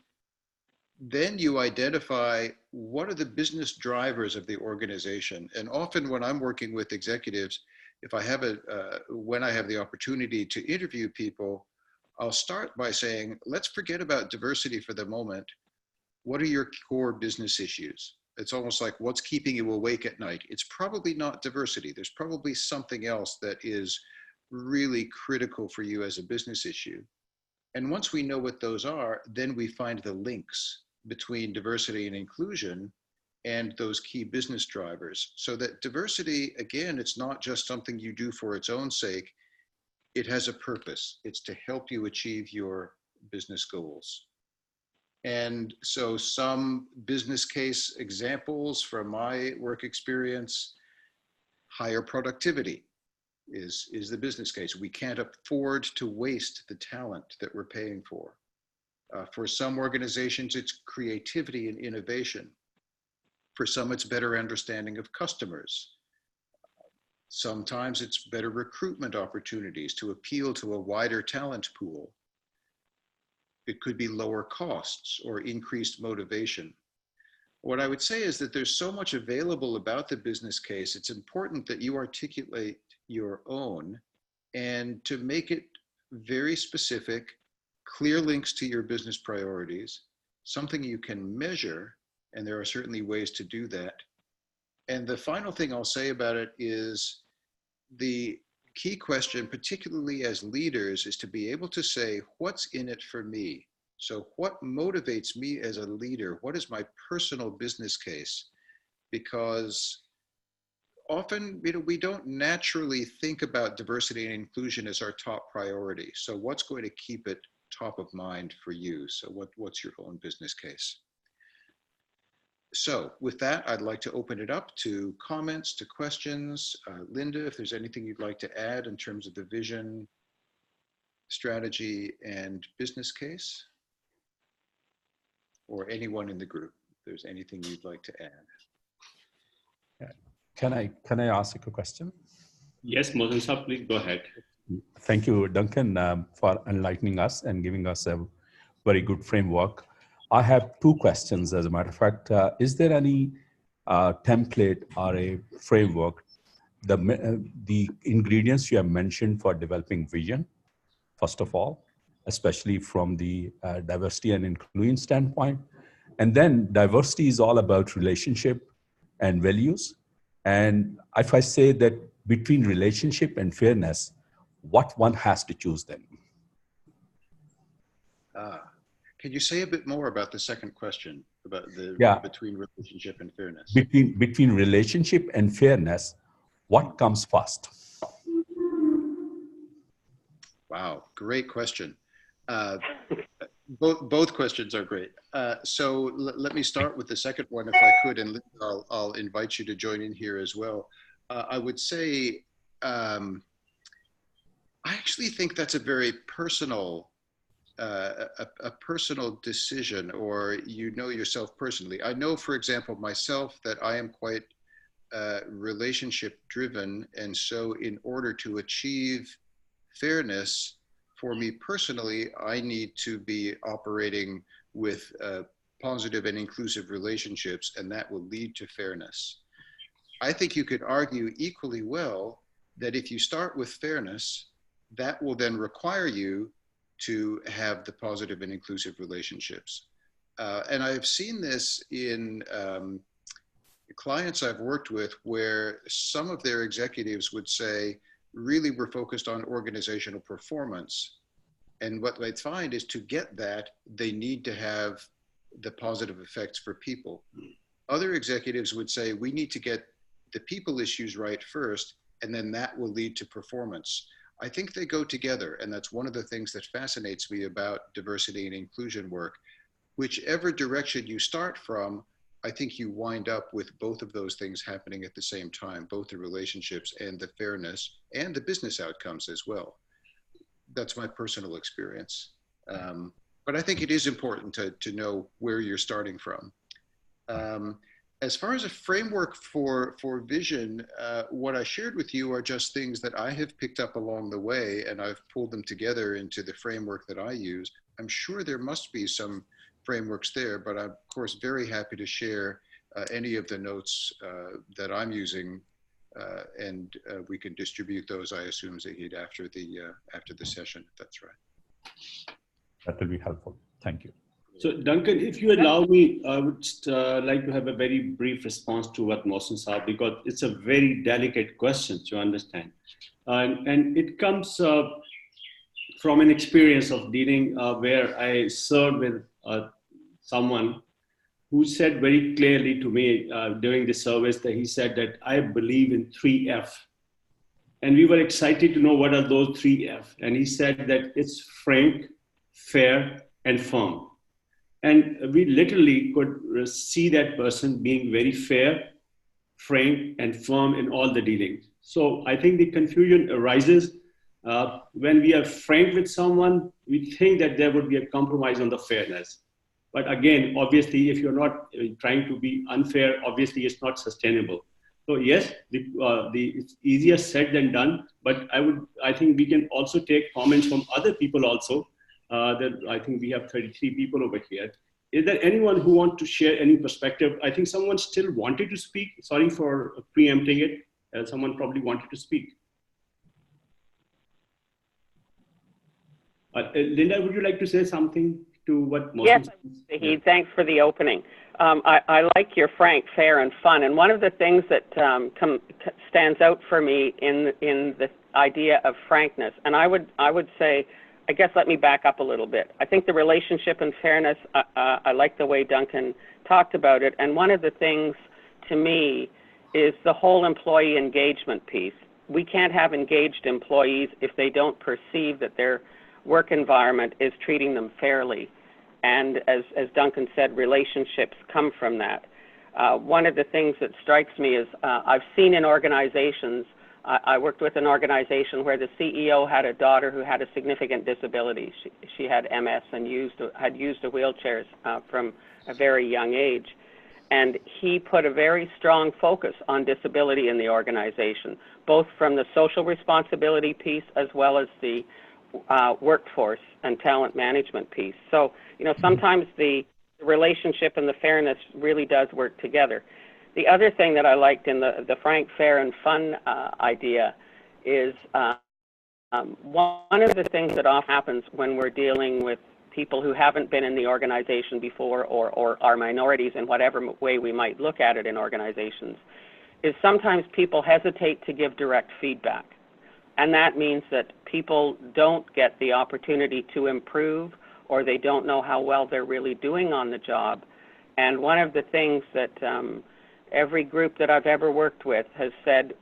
then you identify what are the business drivers of the organization. And often when I'm working with executives, if I have when I have the opportunity to interview people, I'll start by saying, let's forget about diversity for the moment. What are your core business issues? It's almost like, what's keeping you awake at night? It's probably not diversity. There's probably something else that is really critical for you as a business issue. And once we know what those are, then we find the links between diversity and inclusion and those key business drivers. So that diversity, again, it's not just something you do for its own sake. It has a purpose. It's to help you achieve your business goals. And so some business case examples from my work experience: higher productivity is the business case. We can't afford to waste the talent that we're paying for. For some organizations, it's creativity and innovation. For some, it's better understanding of customers. Sometimes it's better recruitment opportunities to appeal to a wider talent pool. It could be lower costs or increased motivation. What I would say is that there's so much available about the business case. It's important that you articulate your own and to make it very specific, clear links to your business priorities, something you can measure, and there are certainly ways to do that. And the final thing I'll say about it is the key question, particularly as leaders, is to be able to say, what's in it for me? So what motivates me as a leader? What is my personal business case? Because often, we don't naturally think about diversity and inclusion as our top priority. So what's going to keep it top of mind for you? So what's your own business case? So with that, I'd like to open it up to comments, to questions. Lynda, if there's anything you'd like to add in terms of the vision, strategy, and business case, or anyone in the group, if there's anything you'd like to add. Can I ask a question? Yes, Mohsen Saab, please go ahead. Thank you, Duncan, for enlightening us and giving us a very good framework. I have two questions, as a matter of fact. Is there any template or a framework, the ingredients you have mentioned for developing vision, first of all, especially from the diversity and inclusion standpoint? And then diversity is all about relationship and values. And if I say that between relationship and fairness, what one has to choose then? Can you say a bit more about the second question, about the between relationship and fairness? Between relationship and fairness, what comes first? Wow, great question. Both questions are great. So let me start with the second one, if I could, and I'll invite you to join in here as well. I would say, I actually think that's a very personal, a personal decision, or yourself personally. I know, for example, myself, that I am quite relationship driven, and so in order to achieve fairness, for me personally, I need to be operating with positive and inclusive relationships, and that will lead to fairness. I think you could argue equally well that if you start with fairness, that will then require you to have the positive and inclusive relationships. And I've seen this in clients I've worked with, where some of their executives would say, really, we're focused on organizational performance. And what they'd find is, to get that, they need to have the positive effects for people. Other executives would say, we need to get the people issues right first, and then that will lead to performance. I think they go together, and that's one of the things that fascinates me about diversity and inclusion work. Whichever direction you start from, I think you wind up with both of those things happening at the same time, both the relationships and the fairness and the business outcomes as well. That's my personal experience. But but I think it is important to know where you're starting from. As far as a framework for vision, what I shared with you are just things that I have picked up along the way, and I've pulled them together into the framework that I use. I'm sure there must be some frameworks there, but I'm of course very happy to share any of the notes that I'm using, and we can distribute those, I assume, Zahid, after the session, if that's right. That will be helpful. Thank you. So Duncan, if you allow me, I would like to have a very brief response to what Mohsen said, because it's a very delicate question to understand. And it comes from an experience of dealing where I served with someone who said very clearly to me during the service that he said that I believe in 3F. And we were excited to know what are those 3F. And he said that it's frank, fair, and firm. And we literally could see that person being very fair, frank, and firm in all the dealings. So I think the confusion arises when we are frank with someone, we think that there would be a compromise on the fairness. But again, obviously, if you're not trying to be unfair, obviously it's not sustainable. So yes, it's easier said than done, but I think we can also take comments from other people also. I think we have 33 people over here. Is there anyone who wants to share any perspective? I think someone still wanted to speak. Sorry for preempting it. Someone probably wanted to speak. Lynda, would you like to say something to what Mohsen Yes, said? Zahid, thanks for the opening. I like your frank, fair, and fun. And one of the things that stands out for me in the idea of frankness, and I would say, I guess let me back up a little bit. I think the relationship and fairness, I like the way Duncan talked about it. And one of the things to me is the whole employee engagement piece. We can't have engaged employees if they don't perceive that their work environment is treating them fairly. And as Duncan said, relationships come from that. One of the things that strikes me is I've seen in organizations, I worked with an organization where the CEO had a daughter who had a significant disability. She had MS and had used a wheelchair from a very young age. And he put a very strong focus on disability in the organization, both from the social responsibility piece as well as the workforce and talent management piece. So, sometimes the relationship and the fairness really does work together. The other thing that I liked in the frank, fair, and fun idea is one of the things that often happens when we're dealing with people who haven't been in the organization before or are minorities in whatever way we might look at it in organizations is sometimes people hesitate to give direct feedback. And that means that people don't get the opportunity to improve, or they don't know how well they're really doing on the job. And one of the things that every group that I've ever worked with has said,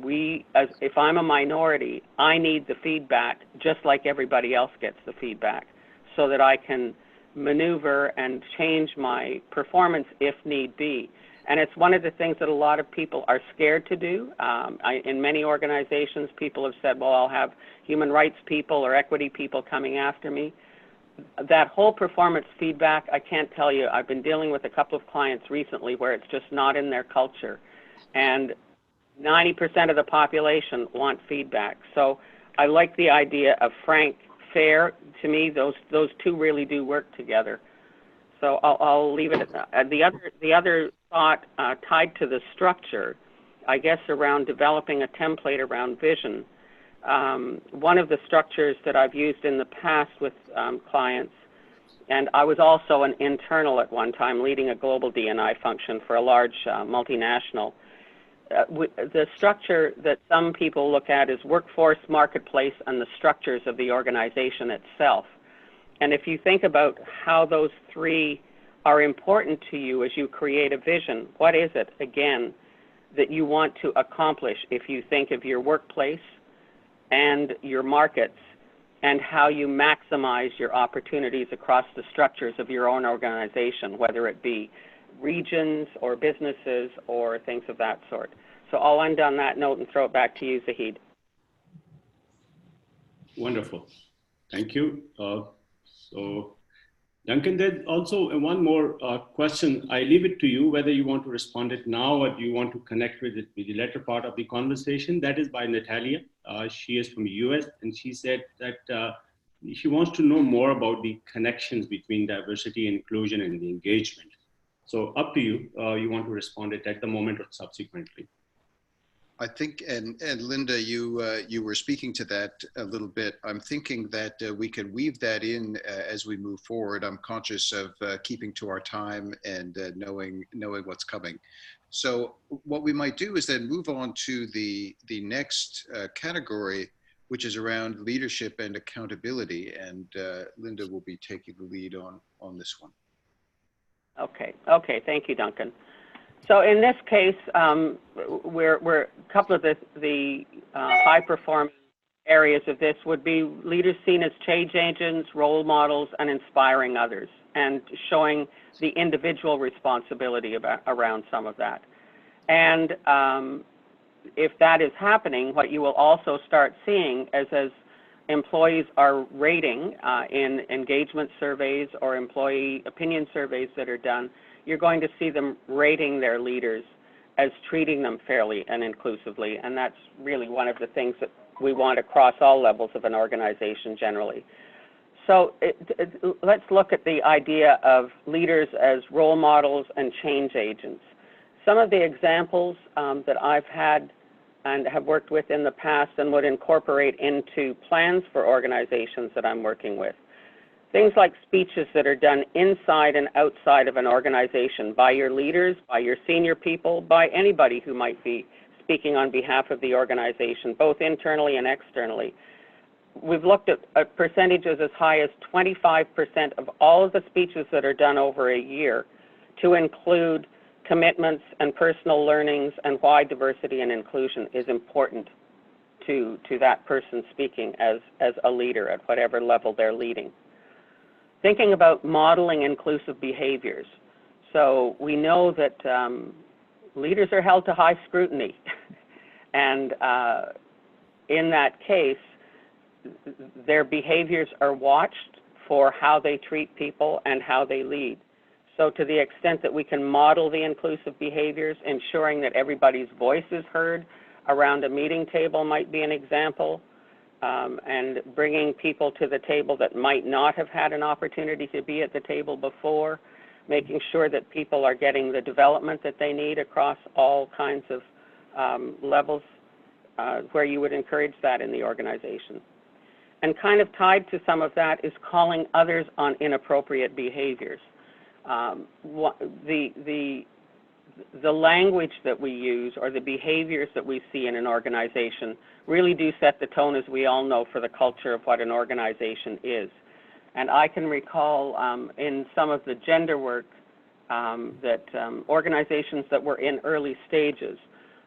if I'm a minority, I need the feedback just like everybody else gets the feedback, so that I can maneuver and change my performance if need be. And it's one of the things that a lot of people are scared to do. In many organizations, people have said, well, I'll have human rights people or equity people coming after me. That whole performance feedback, I can't tell you. I've been dealing with a couple of clients recently where it's just not in their culture. And 90% of the population want feedback. So I like the idea of frank, fair. To me, those two really do work together. So I'll leave it at that. The other thought tied to the structure, I guess, around developing a template around vision. One of the structures that I've used in the past with clients, and I was also an internal at one time leading a global D&I function for a large multinational. The structure that some people look at is workforce, marketplace, and the structures of the organization itself. And if you think about how those three are important to you as you create a vision, what is it, again, that you want to accomplish if you think of your workplace and your markets and how you maximize your opportunities across the structures of your own organization, whether it be regions or businesses or things of that sort. So I'll end on that note and throw it back to you, Zahid. Wonderful. Thank you. So Duncan, there's also one more question. I leave it to you whether you want to respond it now or do you want to connect with it with the latter part of the conversation. That is by Natalia. She is from the US and she said that she wants to know more about the connections between diversity, inclusion, and the engagement. So up to you. You want to respond it at the moment or subsequently. I think, and Lynda, you were speaking to that a little bit. I'm thinking that we can weave that in as we move forward. I'm conscious of keeping to our time and knowing what's coming. So what we might do is then move on to the next category, which is around leadership and accountability. And Lynda will be taking the lead on this one. Okay, thank you, Duncan. So in this case, we're a couple of the high-performing areas of this would be leaders seen as change agents, role models, and inspiring others, and showing the individual responsibility around some of that. And if that is happening, what you will also start seeing as employees are rating in engagement surveys or employee opinion surveys that are done, you're going to see them rating their leaders as treating them fairly and inclusively, and that's really one of the things that we want across all levels of an organization generally. So let's look at the idea of leaders as role models and change agents. Some of the examples that I've had and have worked with in the past and would incorporate into plans for organizations that I'm working with. Things like speeches that are done inside and outside of an organization by your leaders, by your senior people, by anybody who might be speaking on behalf of the organization, both internally and externally. We've looked at percentages as high as 25% of all of the speeches that are done over a year to include commitments and personal learnings and why diversity and inclusion is important to that person speaking as a leader at whatever level they're leading. Thinking about modeling inclusive behaviors. So we know that leaders are held to high scrutiny. And in that case, their behaviors are watched for how they treat people and how they lead. So to the extent that we can model the inclusive behaviors, ensuring that everybody's voice is heard around a meeting table might be an example. And bringing people to the table that might not have had an opportunity to be at the table before, making sure that people are getting the development that they need across all kinds of levels where you would encourage that in the organization. And kind of tied to some of that is calling others on inappropriate behaviors. The language that we use or the behaviors that we see in an organization really do set the tone, as we all know, for the culture of what an organization is. And I can recall in some of the gender work that organizations that were in early stages,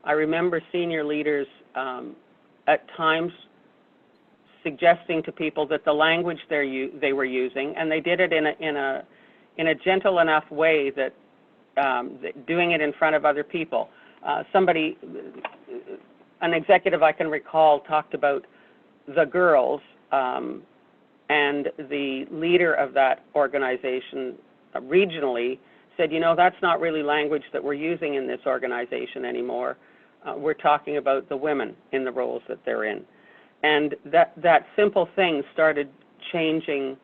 I remember senior leaders at times suggesting to people that the language they were using, and they did it in a gentle enough way that doing it in front of other people. An executive I can recall talked about the girls, and the leader of that organization regionally said, you know, that's not really language that we're using in this organization anymore. We're talking about the women in the roles that they're in. And that simple thing started changing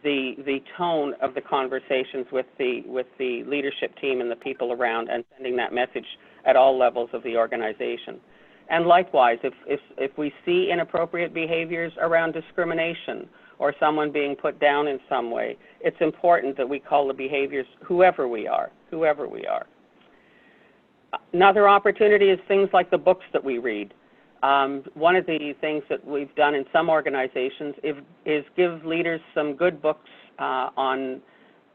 the tone of the conversations with the leadership team and the people around, and sending that message at all levels of the organization. And likewise, if we see inappropriate behaviors around discrimination or someone being put down in some way, it's important that we call the behaviors whoever we are. Another opportunity is things like the books that we read. One of the things that we've done in some organizations is give leaders some good books on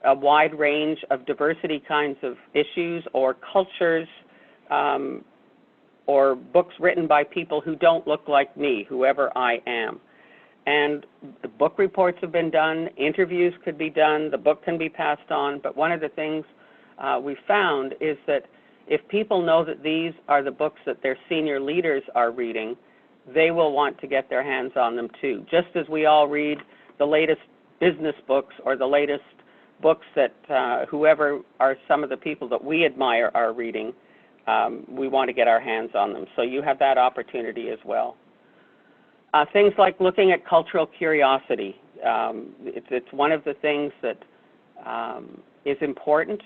a wide range of diversity kinds of issues or cultures, or books written by people who don't look like me, whoever I am. And the book reports have been done, interviews could be done, the book can be passed on, but one of the things we found is that if people know that these are the books that their senior leaders are reading, they will want to get their hands on them too. Just as we all read the latest business books or the latest books that whoever are some of the people that we admire are reading, we want to get our hands on them. So you have that opportunity as well. Things like looking at cultural curiosity. It's one of the things that is important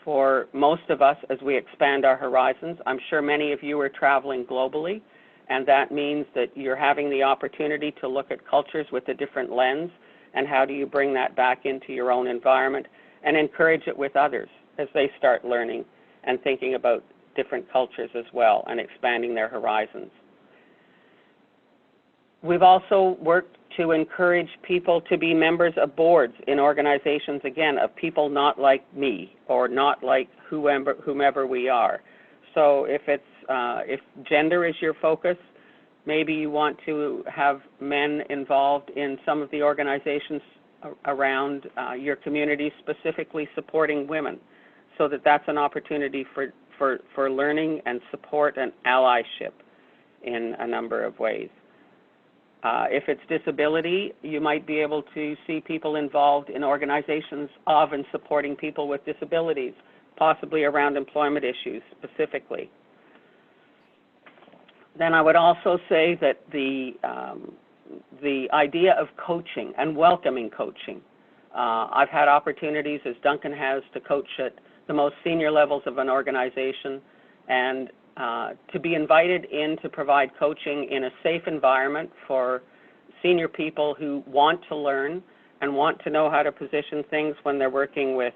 for most of us as we expand our horizons. I'm sure many of you are traveling globally, and that means that you're having the opportunity to look at cultures with a different lens, and how do you bring that back into your own environment and encourage it with others as they start learning and thinking about different cultures as well and expanding their horizons. We've also worked to encourage people to be members of boards in organizations, again, of people not like me or not like whomever we are. So if gender is your focus, maybe you want to have men involved in some of the organizations around your community, specifically supporting women, so that that's an opportunity for learning and support and allyship in a number of ways. If it's disability, you might be able to see people involved in organizations of and supporting people with disabilities, possibly around employment issues specifically. Then I would also say that the idea of coaching and welcoming coaching. I've had opportunities, as Duncan has, to coach at the most senior levels of an organization, and to be invited in to provide coaching in a safe environment for senior people who want to learn and want to know how to position things when they're working with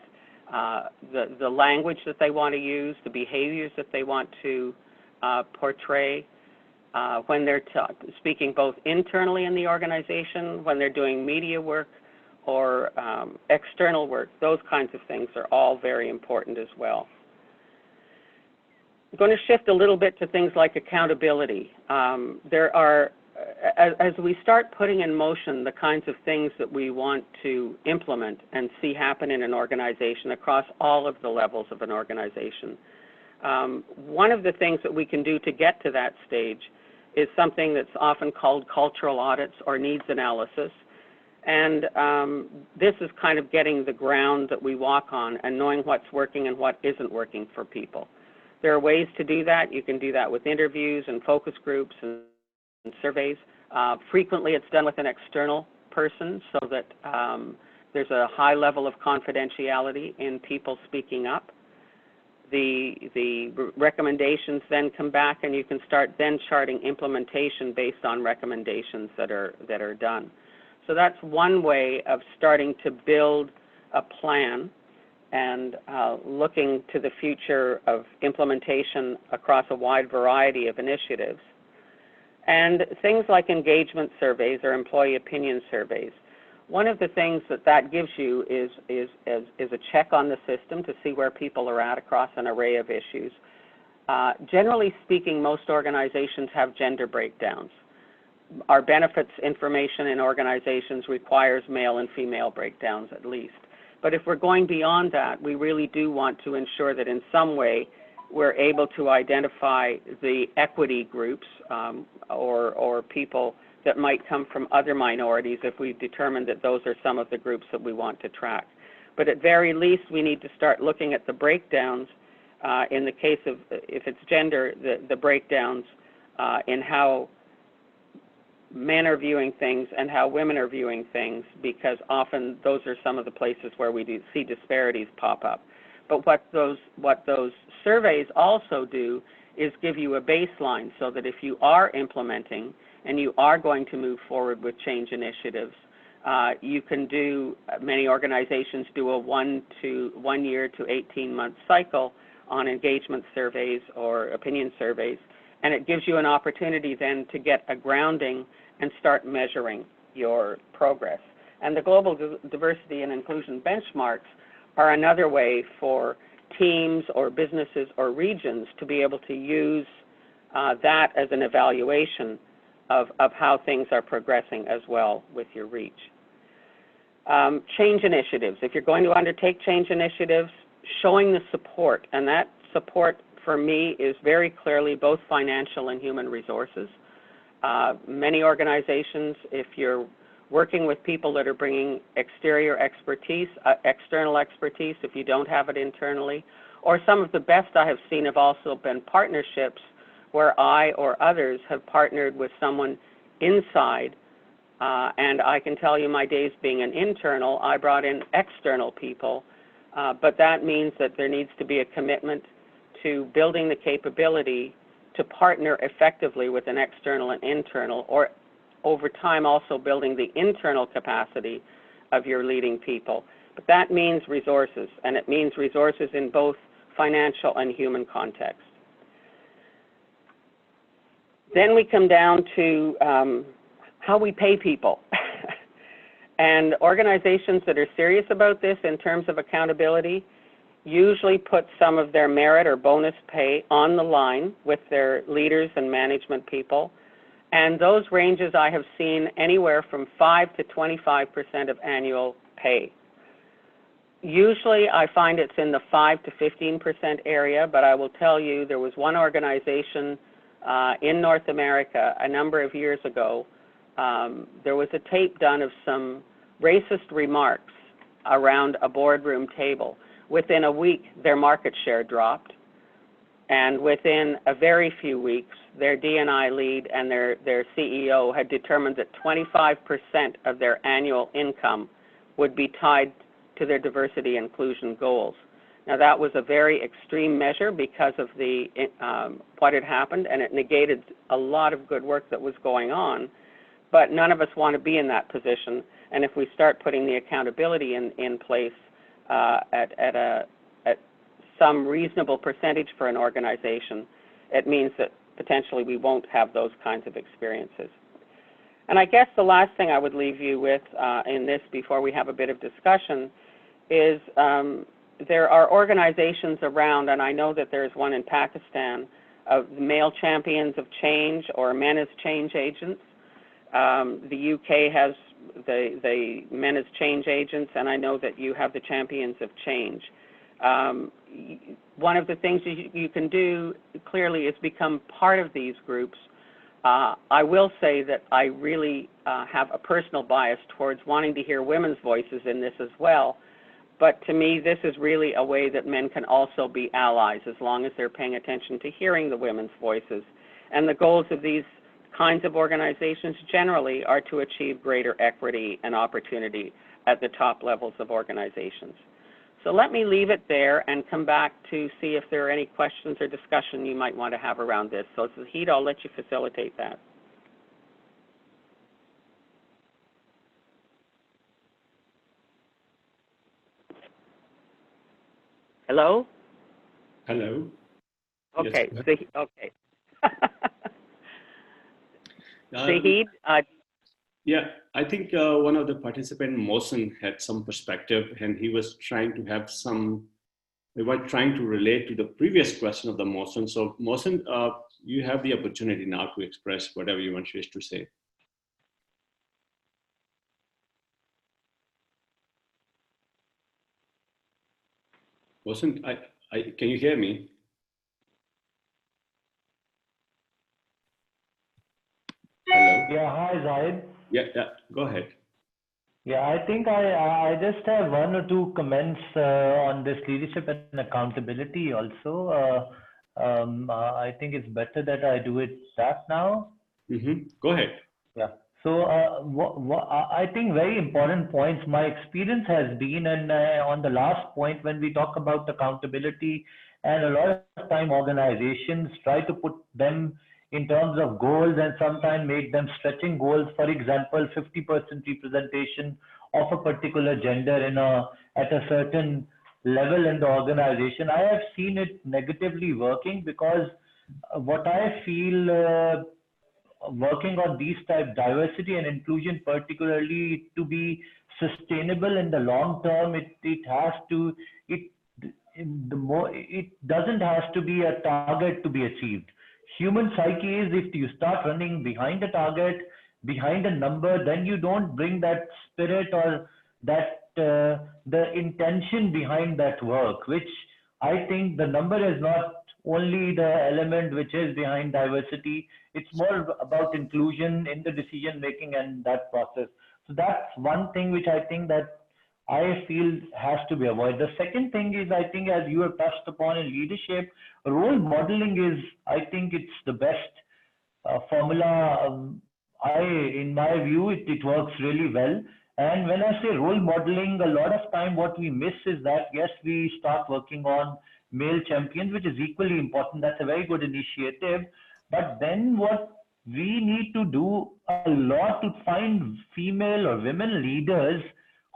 the language that they want to use, the behaviors that they want to portray, when they're speaking both internally in the organization, when they're doing media work or external work. Those kinds of things are all very important as well. I'm going to shift a little bit to things like accountability. There are, as we start putting in motion the kinds of things that we want to implement and see happen in an organization across all of the levels of an organization, one of the things that we can do to get to that stage is something that's often called cultural audits or needs analysis. And this is kind of getting the ground that we walk on and knowing what's working and what isn't working for people. There are ways to do that. You can do that with interviews and focus groups and surveys. Frequently it's done with an external person so that there's a high level of confidentiality in people speaking up. The recommendations then come back, and you can start then charting implementation based on recommendations that are done. So that's one way of starting to build a plan and looking to the future of implementation across a wide variety of initiatives. And things like engagement surveys or employee opinion surveys. One of the things that gives you is a check on the system to see where people are at across an array of issues. Generally speaking, most organizations have gender breakdowns. Our benefits information in organizations requires male and female breakdowns at least. But if we're going beyond that, we really do want to ensure that in some way we're able to identify the equity groups or people that might come from other minorities if we've determined that those are some of the groups that we want to track. But at very least, we need to start looking at the breakdowns in the case of, if it's gender, the breakdowns in how men are viewing things and how women are viewing things, because often those are some of the places where we do see disparities pop up. But what those surveys also do is give you a baseline so that if you are implementing and you are going to move forward with change initiatives, you can do, many organizations do a 1 year to 18-month cycle on engagement surveys or opinion surveys, and it gives you an opportunity then to get a grounding and start measuring your progress. And the global diversity and inclusion benchmarks are another way for teams or businesses or regions to be able to use that as an evaluation of how things are progressing as well with your reach. Change initiatives. If you're going to undertake change initiatives, showing the support, and that support for me is very clearly both financial and human resources. Many organizations, if you're working with people that are bringing external expertise if you don't have it internally, or some of the best I have seen have also been partnerships where I or others have partnered with someone inside. And I can tell you, my days being an internal, I brought in external people, but that means that there needs to be a commitment to building the capability to partner effectively with an external and internal, or over time also building the internal capacity of your leading people. But that means resources, and it means resources in both financial and human context. Then we come down to how we pay people. And organizations that are serious about this in terms of accountability usually put some of their merit or bonus pay on the line with their leaders and management people. And those ranges I have seen anywhere from 5 to 25% of annual pay. Usually I find it's in the 5 to 15% area, but I will tell you there was one organization in North America a number of years ago. There was a tape done of some racist remarks around a boardroom table. Within a week, their market share dropped. And within a very few weeks, their D&I lead and their CEO had determined that 25% of their annual income would be tied to their diversity inclusion goals. Now, that was a very extreme measure because of the what had happened, and it negated a lot of good work that was going on. But none of us want to be in that position. And if we start putting the accountability in place at some reasonable percentage for an organization, it means that potentially we won't have those kinds of experiences. And I guess the last thing I would leave you with in this before we have a bit of discussion is there are organizations around, and I know that there's one in Pakistan, of male champions of change or men as change agents. The UK has the men as change agents, and I know that you have the champions of change. One of the things you can do clearly is become part of these groups. I will say that I really have a personal bias towards wanting to hear women's voices in this as well. But to me, this is really a way that men can also be allies as long as they're paying attention to hearing the women's voices. And the goals of these kinds of organizations generally are to achieve greater equity and opportunity at the top levels of organizations. So let me leave it there and come back to see if there are any questions or discussion you might want to have around this. So Zahid, I'll let you facilitate that. Hello? Hello. Okay, Yes, Zahid, okay. Zahid? Yeah, I think one of the participants, Mohsen, had some perspective, and he was trying to have we were trying to relate to the previous question of the Mohsen. So Mohsen, you have the opportunity now to express whatever you want to say. Mohsen, can you hear me? Hello? Yeah, hi Zahid. Yeah, go ahead. Yeah, I think I just have one or two comments on this leadership and accountability also. I think it's better that I do it that now. Go ahead. Yeah. So I think very important points. My experience has been, and on the last point when we talk about accountability, and a lot of time organizations try to put them in terms of goals and sometimes make them stretching goals. For example, 50% representation of a particular gender at a certain level in the organization. I have seen it negatively working because what I feel working on these type diversity and inclusion, particularly to be sustainable in the long term, it doesn't have to be a target to be achieved. Human psyche is if you start running behind a target, behind a number, then you don't bring that spirit or that the intention behind that work, which I think the number is not only the element which is behind diversity. It's more about inclusion in the decision making and that process. So that's one thing which I think that I feel has to be avoided. The second thing is, I think, as you have touched upon in leadership, role modeling is, I think it's the best formula. In my view, it works really well. And when I say role modeling, a lot of time what we miss is that, yes, we start working on male champions, which is equally important. That's a very good initiative. But then what we need to do a lot to find female or women leaders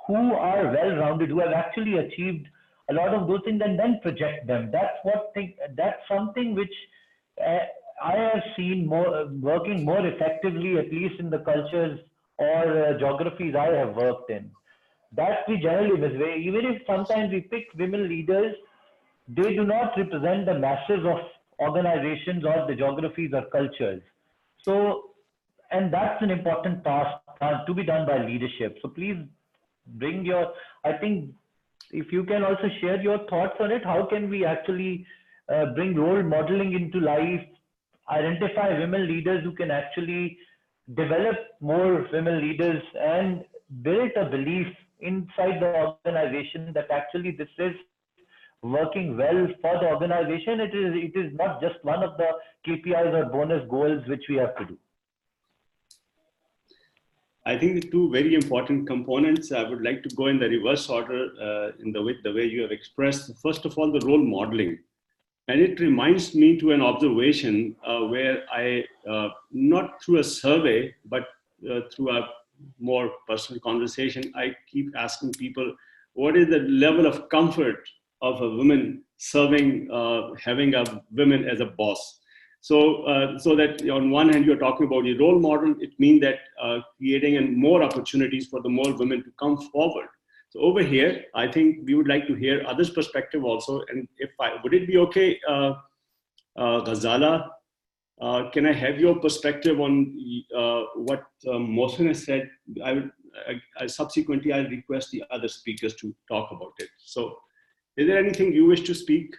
who are well-rounded, who have actually achieved a lot of those things, and then project them. That's something which I have seen working more effectively, at least in the cultures or geographies I have worked in. That we generally miss. Even if sometimes we pick women leaders, they do not represent the masses of organizations or the geographies or cultures. So, and that's an important task to be done by leadership. So please bring I think if you can also share your thoughts on it, how can we actually bring role modeling into life, identify women leaders who can actually develop more women leaders and build a belief inside the organization that actually this is working well for the organization. It is not just one of the KPIs or bonus goals which we have to do. I think the two very important components, I would like to go in the reverse order in the way you have expressed. First of all, the role modeling. And it reminds me to an observation where I, not through a survey, but through a more personal conversation, I keep asking people, what is the level of comfort of a woman serving, having a woman as a boss? So, so that on one hand, you're talking about the role model, it means that creating more opportunities for the more women to come forward. So over here, I think we would like to hear others' perspective also. And would it be okay, Ghazala, can I have your perspective on what Mohsen has said? Subsequently, I'll request the other speakers to talk about it. So is there anything you wish to speak?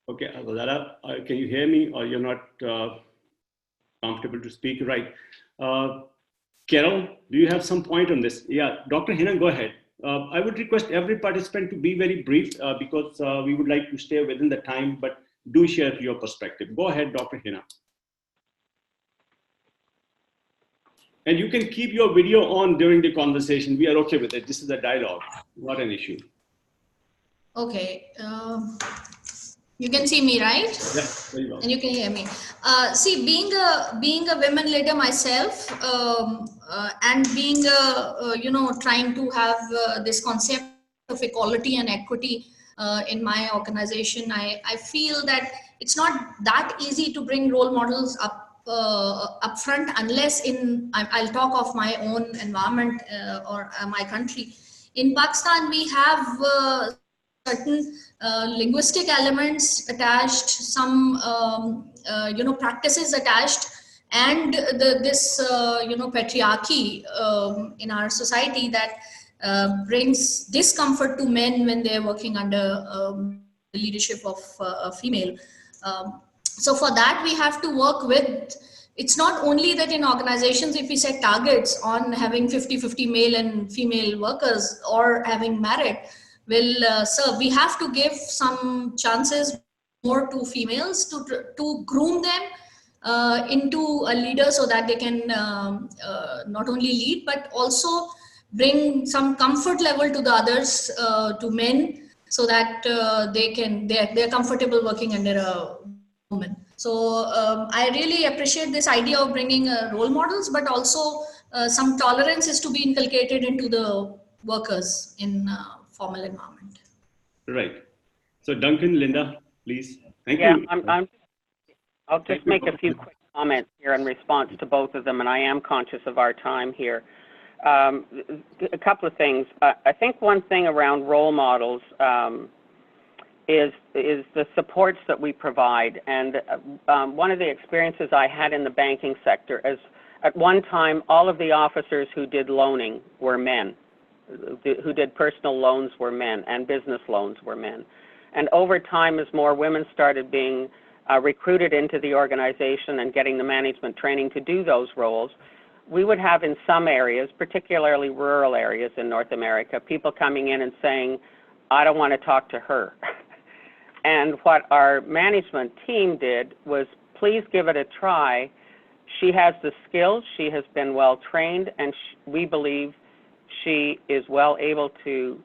Okay, Ghazala, can you hear me, or you're not comfortable to speak? Right. Carol, do you have some point on this? Yeah, Dr. Hina, go ahead. I would request every participant to be very brief because we would like to stay within the time, but do share your perspective. Go ahead, Dr. Hina. And you can keep your video on during the conversation. We are okay with it. This is a dialogue, not an issue. Okay. You can see me, right? Yeah, very well. And you can hear me. See, being a women leader myself, and being trying to have this concept of equality and equity in my organization, I feel that it's not that easy to bring role models up front unless I'll talk of my own environment or my country. In Pakistan, we have certain linguistic elements attached, some practices attached, and this patriarchy in our society that brings discomfort to men when they're working under the leadership of a female. So for that, we have to work with. It's not only that in organizations, if we set targets on having 50-50 male and female workers or having merit will serve, we have to give some chances more to females to groom them into a leader so that they can not only lead but also bring some comfort level to the others, to men, so that they're comfortable working under a woman. So I really appreciate this idea of bringing role models, but also some tolerance is to be inculcated into the workers in formal environment. Right. So Duncan, Lynda, please. Thank you. I'll just make a few quick comments here in response to both of them, and I am conscious of our time here. A couple of things. I think one thing around role models is the supports that we provide. And one of the experiences I had in the banking sector is at one time, all of the officers who did loaning were men. Who did personal loans were men, and business loans were men. And over time, as more women started being recruited into the organization and getting the management training to do those roles, we would have in some areas, particularly rural areas in North America, people coming in and saying, I don't want to talk to her. And what our management team did was, please give it a try. She has the skills, she has been well trained, and we believe she is well able to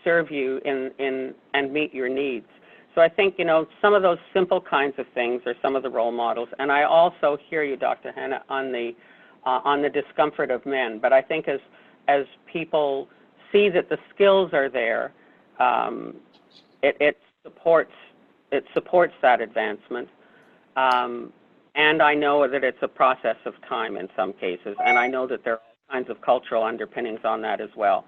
serve you and meet your needs. So I think, some of those simple kinds of things are some of the role models. And I also hear you, Dr. Hanna, on the discomfort of men. But I think as people see that the skills are there, it supports that advancement. And I know that it's a process of time in some cases, and I know that there are all kinds of cultural underpinnings on that as well.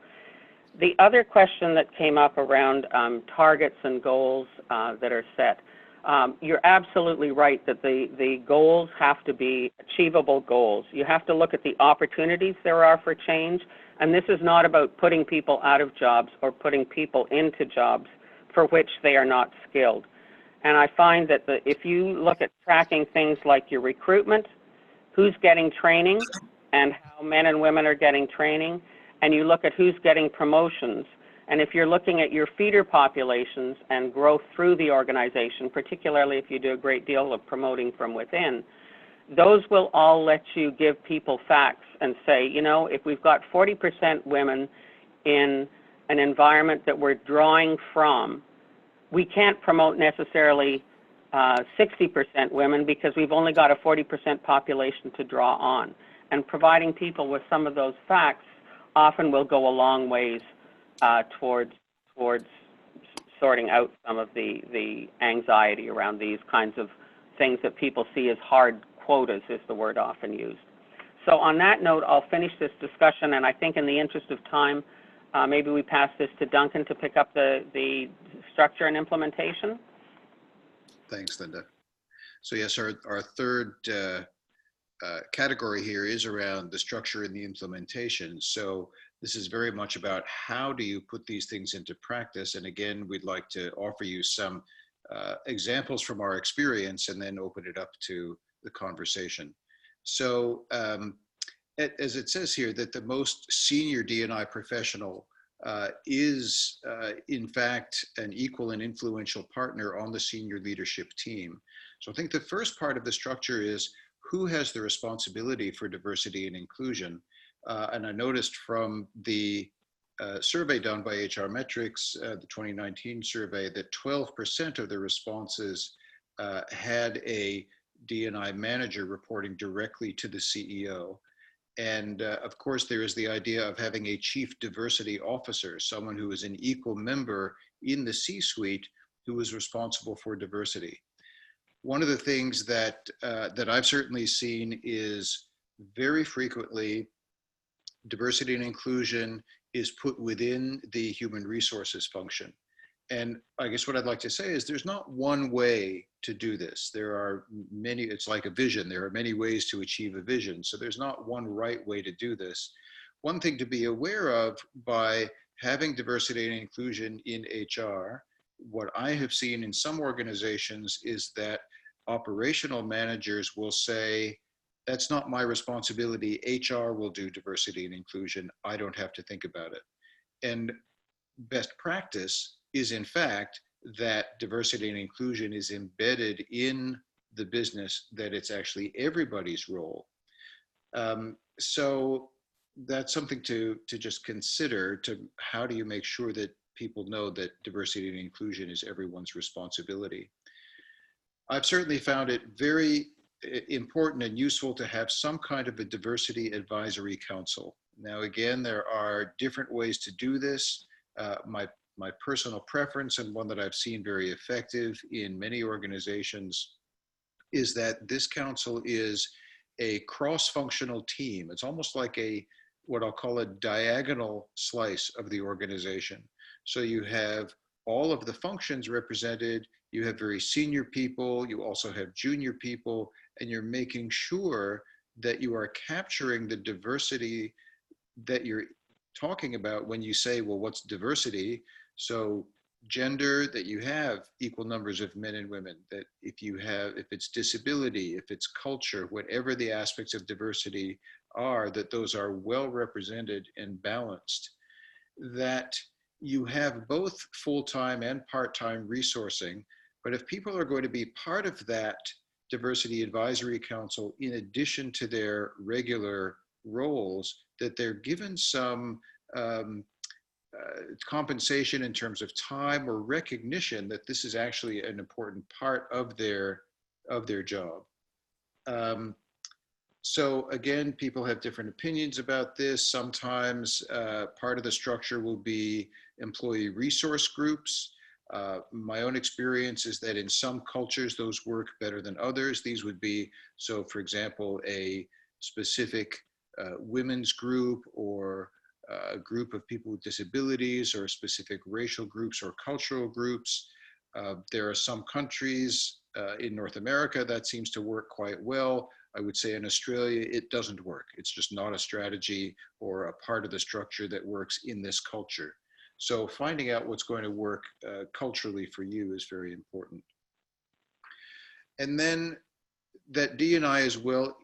The other question that came up around targets and goals that are set, you're absolutely right that the goals have to be achievable goals. You have to look at the opportunities there are for change, and this is not about putting people out of jobs or putting people into jobs for which they are not skilled. And I find that if you look at tracking things like your recruitment, who's getting training and how men and women are getting training, and you look at who's getting promotions, and if you're looking at your feeder populations and growth through the organization, particularly if you do a great deal of promoting from within, those will all let you give people facts and say, if we've got 40% women in an environment that we're drawing from, we can't promote necessarily 60% women because we've only got a 40% population to draw on. And providing people with some of those facts often will go a long ways towards sorting out some of the anxiety around these kinds of things that people see as hard quotas, is the word often used. So on that note, I'll finish this discussion, and I think in the interest of time, maybe we pass this to Duncan to pick up the structure and implementation. Thanks, Lynda. So yes, our third category here is around the structure and the implementation. So this is very much about how do you put these things into practice. And again, we'd like to offer you some examples from our experience and then open it up to the conversation. So as it says here, that the most senior D&I professional is in fact an equal and influential partner on the senior leadership team. So I think the first part of the structure is who has the responsibility for diversity and inclusion. And I noticed from the survey done by HR Metrics, the 2019 survey, that 12% of the responses had a D&I manager reporting directly to the CEO. And of course, there is the idea of having a chief diversity officer, someone who is an equal member in the C-suite who is responsible for diversity. One of the things that I've certainly seen is very frequently diversity and inclusion is put within the human resources function. And I guess what I'd like to say is there's not one way to do this. There are many, it's like a vision. There are many ways to achieve a vision. So there's not one right way to do this. One thing to be aware of by having diversity and inclusion in HR, what I have seen in some organizations is that operational managers will say, that's not my responsibility. HR will do diversity and inclusion. I don't have to think about it. And best practice is in fact that diversity and inclusion is embedded in the business, that it's actually everybody's role. So that's something to just consider, to how do you make sure that people know that diversity and inclusion is everyone's responsibility. I've certainly found it very important and useful to have some kind of a diversity advisory council. Now, again, there are different ways to do this. My personal preference, and one that I've seen very effective in many organizations, is that this council is a cross-functional team. It's almost like what I'll call a diagonal slice of the organization. So you have all of the functions represented, you have very senior people, you also have junior people, and you're making sure that you are capturing the diversity that you're talking about when you say, well, what's diversity? So gender, that you have equal numbers of men and women, that if it's disability, if it's culture, whatever the aspects of diversity are, that those are well represented and balanced, that you have both full-time and part-time resourcing. But if people are going to be part of that Diversity Advisory Council, in addition to their regular roles, that they're given some compensation in terms of time or recognition that this is actually an important part of their job. So again, people have different opinions about this. Sometimes part of the structure will be employee resource groups. My own experience is that in some cultures, those work better than others. These would be, so for example, a specific women's group, or a group of people with disabilities, or specific racial groups or cultural groups. There are some countries in North America that seems to work quite well. I would say in Australia, it doesn't work. It's just not a strategy or a part of the structure that works in this culture. So finding out what's going to work culturally for you is very important. And then that D&I is well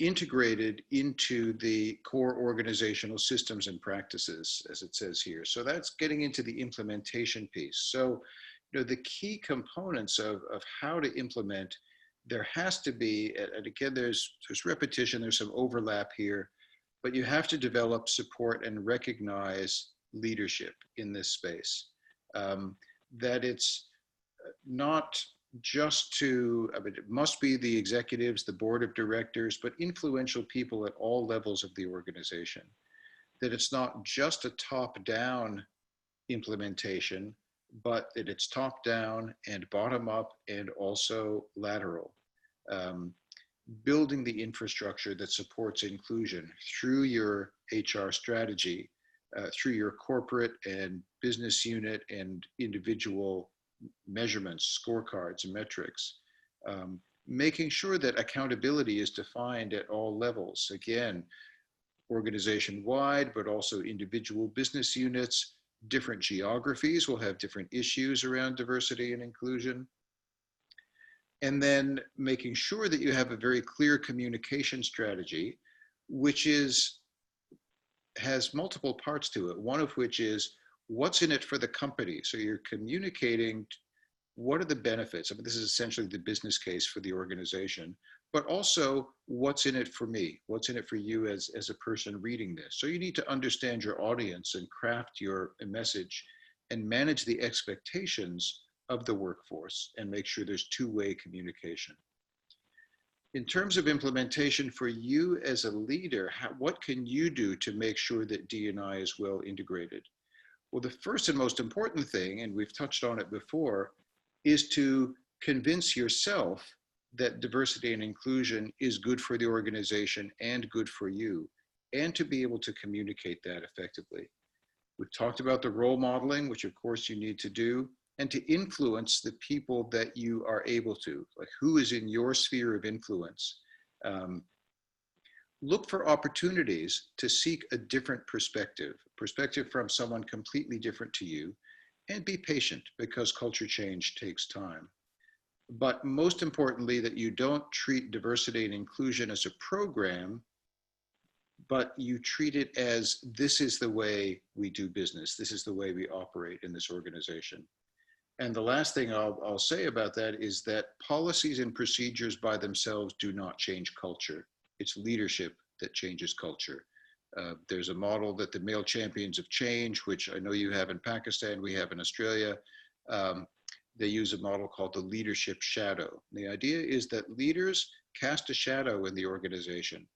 integrated into the core organizational systems and practices, as it says here. So that's getting into the implementation piece. So, you know, the key components of how to implement, there has to be, and again, there's repetition, there's some overlap here, but you have to develop, support, and recognize leadership in this space. That it's not just to, I mean, it must be the executives, the board of directors, but influential people at all levels of the organization. That it's not just a top-down implementation, but that it's top-down and bottom-up and also lateral. Building the infrastructure that supports inclusion through your HR strategy, through your corporate and business unit and individual measurements, scorecards, and metrics. Making sure that accountability is defined at all levels. Again, organization-wide, but also individual business units. Different geographies will have different issues around diversity and inclusion. And then making sure that you have a very clear communication strategy, which has multiple parts to it. One of which is what's in it for the company. So you're communicating what are the benefits. I mean, this is essentially the business case for the organization, but also what's in it for me, what's in it for you as a person reading this. So you need to understand your audience and craft your message and manage the expectations of the workforce and make sure there's two-way communication. In terms of implementation for you as a leader, what can you do to make sure that D&I is well integrated? Well, the first and most important thing, and we've touched on it before, is to convince yourself that diversity and inclusion is good for the organization and good for you, and to be able to communicate that effectively. We've talked about the role modeling, which of course you need to do, and to influence the people that you are able to, like who is in your sphere of influence. Look for opportunities to seek a different perspective from someone completely different to you, and be patient because culture change takes time. But most importantly, that you don't treat diversity and inclusion as a program, but you treat it as this is the way we do business. This is the way we operate in this organization. And the last thing I'll say about that is that policies and procedures by themselves do not change culture. It's leadership that changes culture. There's a model that the male champions of change, which I know you have in Pakistan, we have in Australia. They use a model called the leadership shadow. The idea is that leaders cast a shadow in the organization.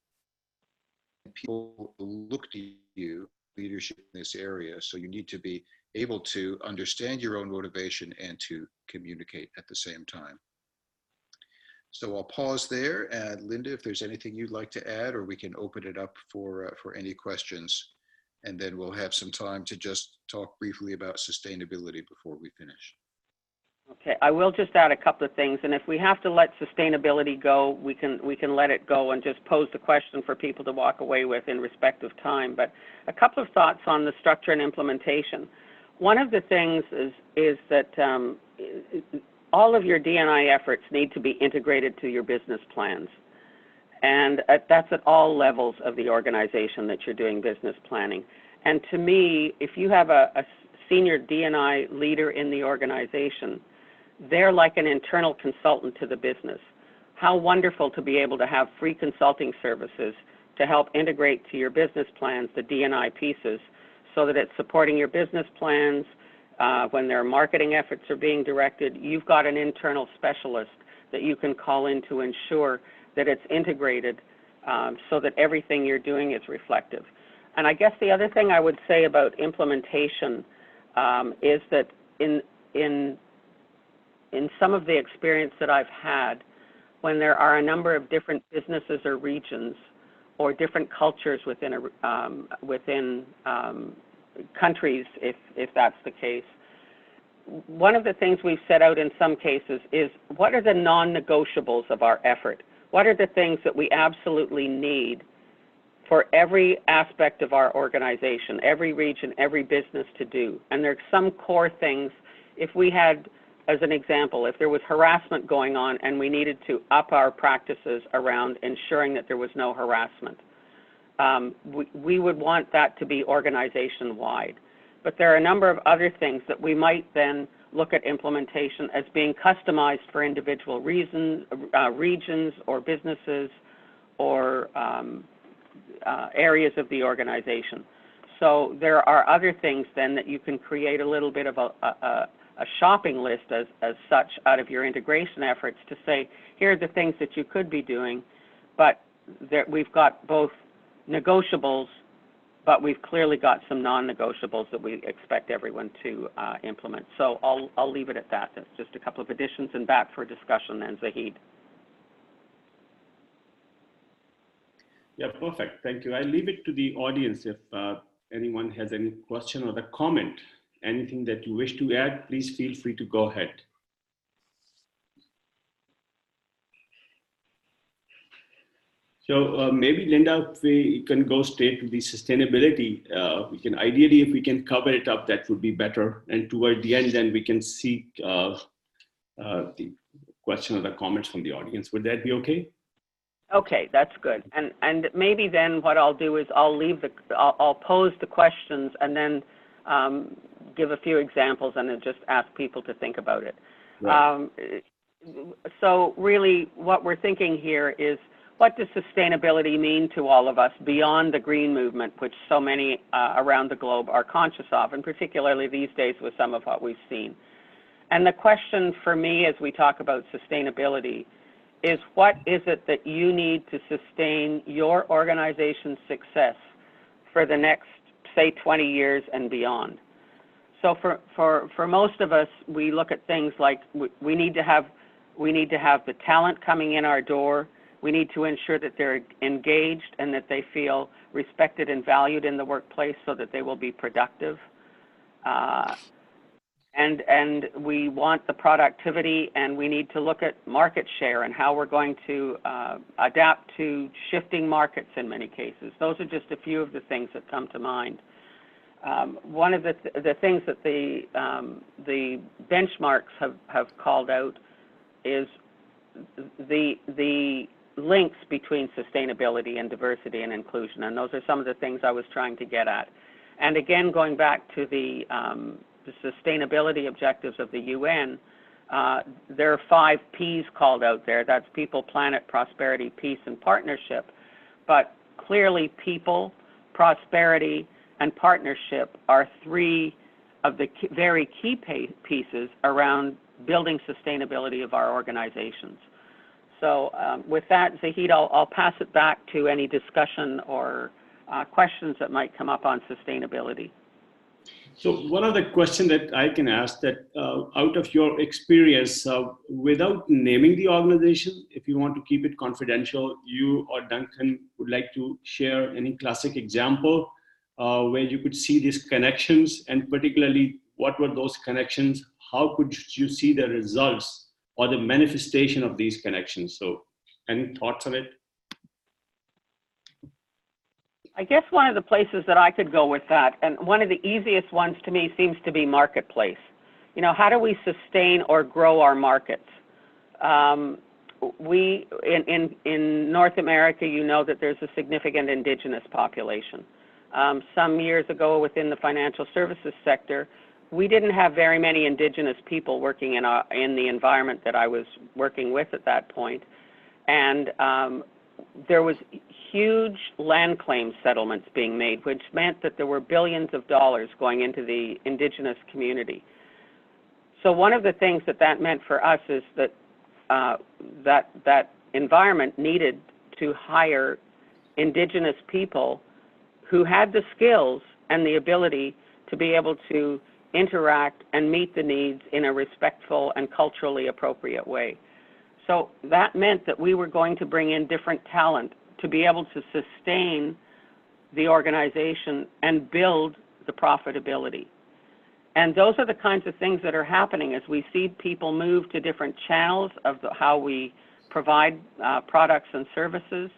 People look to you, leadership in this area, so you need to be able to understand your own motivation and to communicate at the same time. So I'll pause there, and Lynda, if there's anything you'd like to add, or we can open it up for any questions, and then we'll have some time to just talk briefly about sustainability before we finish. Okay, I will just add a couple of things, and if we have to let sustainability go, we can let it go and just pose the question for people to walk away with in respect of time. But a couple of thoughts on the structure and implementation. One of the things is that all of your D&I efforts need to be integrated to your business plans. And that's at all levels of the organization that you're doing business planning. And to me, if you have a senior D&I leader in the organization, they're like an internal consultant to the business. How wonderful to be able to have free consulting services to help integrate to your business plans the D&I pieces so that it's supporting your business plans. When their marketing efforts are being directed, you've got an internal specialist that you can call in to ensure that it's integrated so that everything you're doing is reflective. And I guess the other thing I would say about implementation is that in some of the experience that I've had, when there are a number of different businesses or regions or different cultures within countries, if that's the case, one of the things we've set out in some cases is what are the non-negotiables of our effort? What are the things that we absolutely need for every aspect of our organization, every region, every business to do? And there are some core things. If we had, as an example, if there was harassment going on and we needed to up our practices around ensuring that there was no harassment, we would want that to be organization-wide. But there are a number of other things that we might then look at implementation as being customized for individual regions or businesses or areas of the organization. So there are other things then that you can create a little bit of a shopping list as such out of your integration efforts to say, here are the things that you could be doing, but we've got both negotiables, but we've clearly got some non-negotiables that we expect everyone to implement. So I'll leave it at that. That's just a couple of additions and back for discussion then, Zahid. Yeah, perfect. Thank you. I leave it to the audience if anyone has any question or a comment. Anything that you wish to add, please feel free to go ahead. So maybe Lynda, if we can go straight to the sustainability, we can ideally, if we can cover it up, that would be better. And toward the end, then we can seek the question or the comments from the audience. Would that be okay? Okay, that's good. And maybe then what I'll do is I'll pose the questions and then give a few examples and then just ask people to think about it. Right. So really what we're thinking here is, what does sustainability mean to all of us beyond the green movement, which so many around the globe are conscious of, and particularly these days with some of what we've seen? And the question for me as we talk about sustainability is, what is it that you need to sustain your organization's success for the next, say, 20 years and beyond? So for most of us, we look at things like we need to have the talent coming in our door. We need to ensure that they're engaged and that they feel respected and valued in the workplace so that they will be productive. And we want the productivity, and we need to look at market share and how we're going to adapt to shifting markets in many cases. Those are just a few of the things that come to mind. One of the things that the benchmarks have called out is the links between sustainability and diversity and inclusion, and those are some of the things I was trying to get at. And again, going back to the sustainability objectives of the UN, there are 5 P's called out there. That's people, planet, prosperity, peace, and partnership. But clearly people, prosperity, and partnership are 3 of the very key pieces around building sustainability of our organizations. So with that, Zahid, I'll pass it back to any discussion or questions that might come up on sustainability. So one of the questions that I can ask, that out of your experience, without naming the organization, if you want to keep it confidential, you or Duncan would like to share any classic example where you could see these connections, and particularly what were those connections? How could you see the results or the manifestation of these connections? So any thoughts on it? I guess one of the places that I could go with that, and one of the easiest ones to me seems to be marketplace. You know, how do we sustain or grow our markets? We, in North America, you know that there's a significant indigenous population. Some years ago within the financial services sector, we didn't have very many indigenous people working in the environment that I was working with at that point. And there was huge land claim settlements being made, which meant that there were billions of dollars going into the indigenous community. So one of the things that meant for us is that that environment needed to hire indigenous people who had the skills and the ability to be able to interact and meet the needs in a respectful and culturally appropriate way. So that meant that we were going to bring in different talent to be able to sustain the organization and build the profitability. And those are the kinds of things that are happening as we see people move to different channels of how we provide products and services.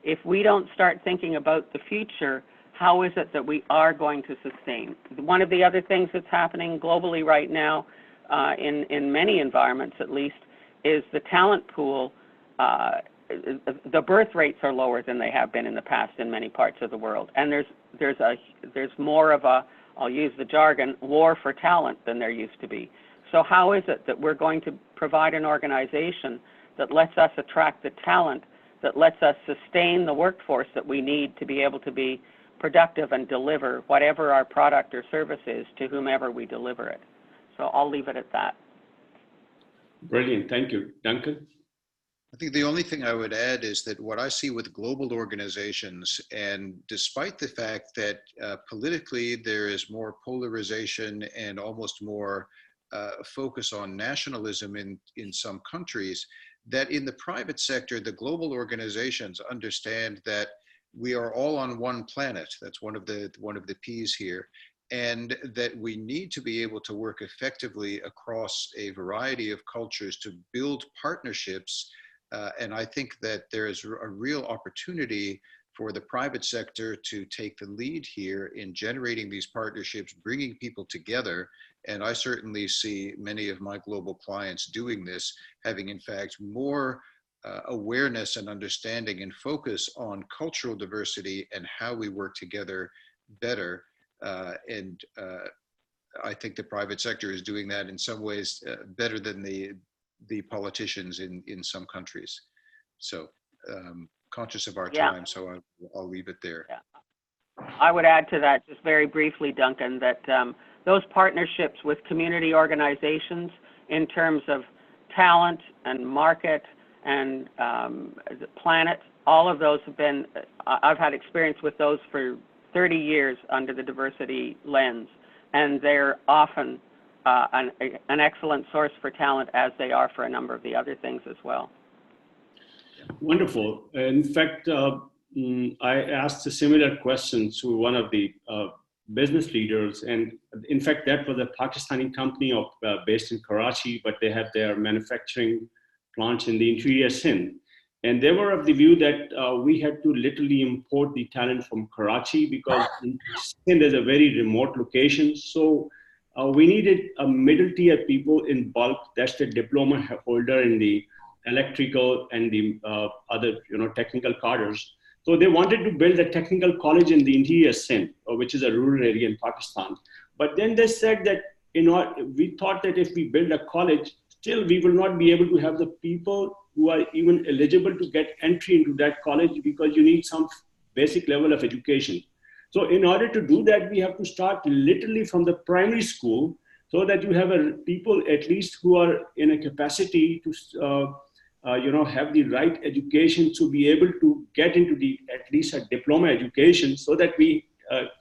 If we don't start thinking about the future, how is it that we are going to sustain? One of the other things that's happening globally right now, in many environments at least, is the talent pool. The birth rates are lower than they have been in the past in many parts of the world. And there's more of a, I'll use the jargon, war for talent than there used to be. So how is it that we're going to provide an organization that lets us attract the talent, that lets us sustain the workforce that we need to be able to be productive and deliver whatever our product or service is to whomever we deliver it? So I'll leave it at that. Brilliant, thank you. Duncan? I think the only thing I would add is that what I see with global organizations, and despite the fact that politically there is more polarization and almost more focus on nationalism in some countries, that in the private sector, the global organizations understand that we are all on one planet. That's one of the P's here. And that we need to be able to work effectively across a variety of cultures to build partnerships. And I think that there is a real opportunity for the private sector to take the lead here in generating these partnerships, bringing people together. And I certainly see many of my global clients doing this, having in fact more awareness and understanding and focus on cultural diversity and how we work together better. I think the private sector is doing that in some ways better than the politicians in some countries. So conscious of our time, so I'll leave it there. Yeah. I would add to that just very briefly, Duncan, that those partnerships with community organizations in terms of talent and market and the planet, all of those have been, I've had experience with those for 30 years under the diversity lens, and they're often an excellent source for talent, as they are for a number of the other things as well. Wonderful. In fact, I asked a similar question to one of the business leaders, and in fact, that was a Pakistani company based in Karachi, but they had their manufacturing plants in the interior Sindh. And they were of the view that we had to literally import the talent from Karachi because Sindh is a very remote location. So we needed a middle tier people in bulk. That's the diploma holder in the electrical and the other technical cadres. So they wanted to build a technical college in the interior Sindh, which is a rural area in Pakistan. But then they said that we thought that if we build a college, still we will not be able to have the people who are even eligible to get entry into that college because you need some basic level of education. So in order to do that, we have to start literally from the primary school so that you have people at least who are in a capacity to have the right education to be able to get into at least a diploma education so that we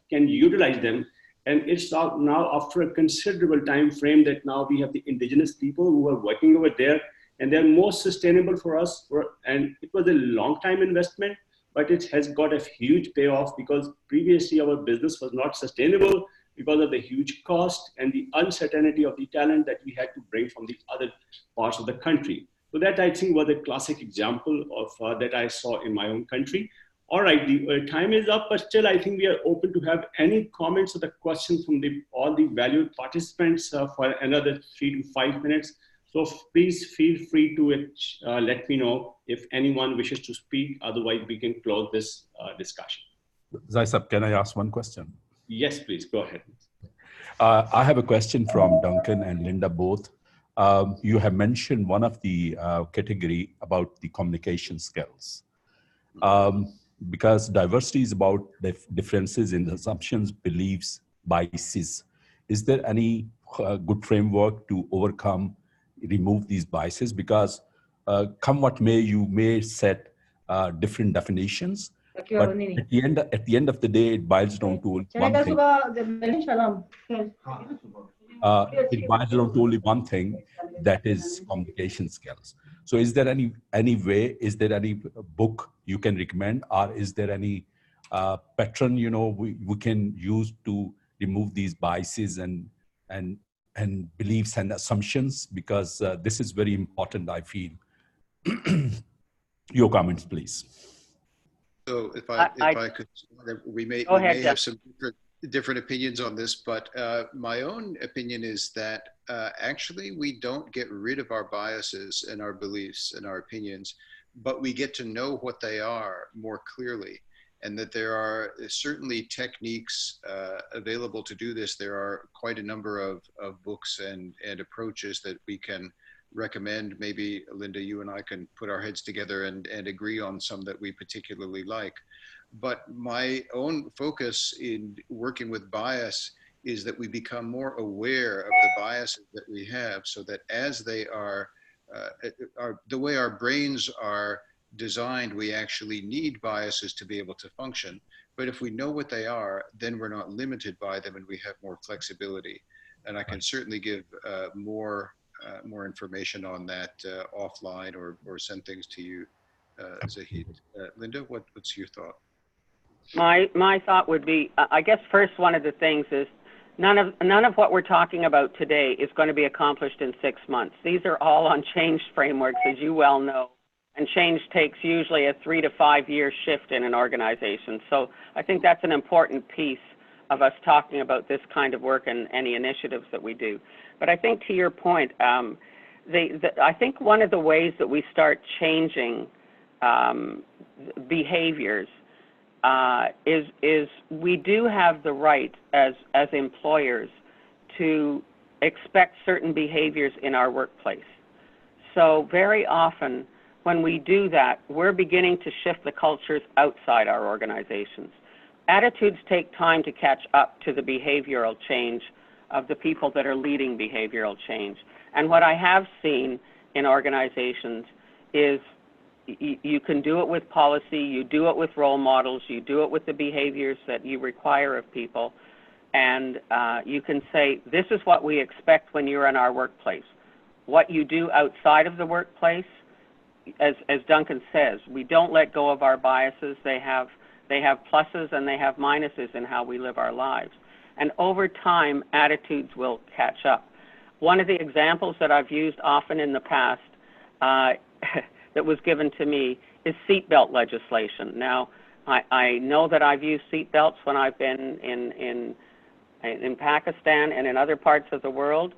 can utilize them. And it's now after a considerable time frame that now we have the indigenous people who are working over there, and they're more sustainable for us. And it was a long time investment, but it has got a huge payoff because previously our business was not sustainable because of the huge cost and the uncertainty of the talent that we had to bring from the other parts of the country. So that I think was a classic example of that I saw in my own country. All right, the time is up, but still I think we are open to have any comments or the questions from all the valued participants for another 3 to 5 minutes. So please feel free to let me know if anyone wishes to speak. Otherwise, we can close this discussion. Zahid, can I ask one question? Yes, please, go ahead. I have a question from Duncan and Lynda both. You have mentioned one of the category about the communication skills. Because diversity is about differences in assumptions, beliefs, biases. Is there any good framework to remove these biases? Because come what may, you may set different definitions, but at the end of the day, it boils down to one thing. It boils down to only one thing, that is communication skills. So is there any way, is there any book you can recommend, or is there any pattern, we can use to remove these biases and beliefs and assumptions? Because this is very important, I feel. Your comments, please. So if I could, we may have some different opinions on this, but my own opinion is that actually we don't get rid of our biases and our beliefs and our opinions, but we get to know what they are more clearly, and that there are certainly techniques available to do this. There are quite a number of books and approaches that we can recommend. Maybe, Lynda, you and I can put our heads together and agree on some that we particularly like. But my own focus in working with bias is that we become more aware of the biases that we have, so that as they are the way our brains are designed, we actually need biases to be able to function. But if we know what they are, then we're not limited by them and we have more flexibility. And I can certainly give more information on that offline, or send things to you, Zahid. Lynda, what's your thought? My thought would be, I guess first, one of the things is none of what we're talking about today is going to be accomplished in 6 months. These are all on change frameworks, as you well know, and change takes usually a 3 to 5 year shift in an organization. So I think that's an important piece of us talking about this kind of work and any initiatives that we do. But I think, to your point, I think one of the ways that we start changing behaviors is we do have the right as employers to expect certain behaviors in our workplace. So very often when we do that, we're beginning to shift the cultures outside our organizations. Attitudes take time to catch up to the behavioral change of the people that are leading behavioral change. And what I have seen in organizations is you can do it with policy, you do it with role models, you do it with the behaviors that you require of people, and you can say, this is what we expect when you're in our workplace. What you do outside of the workplace, as Duncan says, we don't let go of our biases. They have pluses and they have minuses in how we live our lives. And over time, attitudes will catch up. One of the examples that I've used often in the past that was given to me is seatbelt legislation. Now, I know that I've used seatbelts when I've been in Pakistan and in other parts of the world.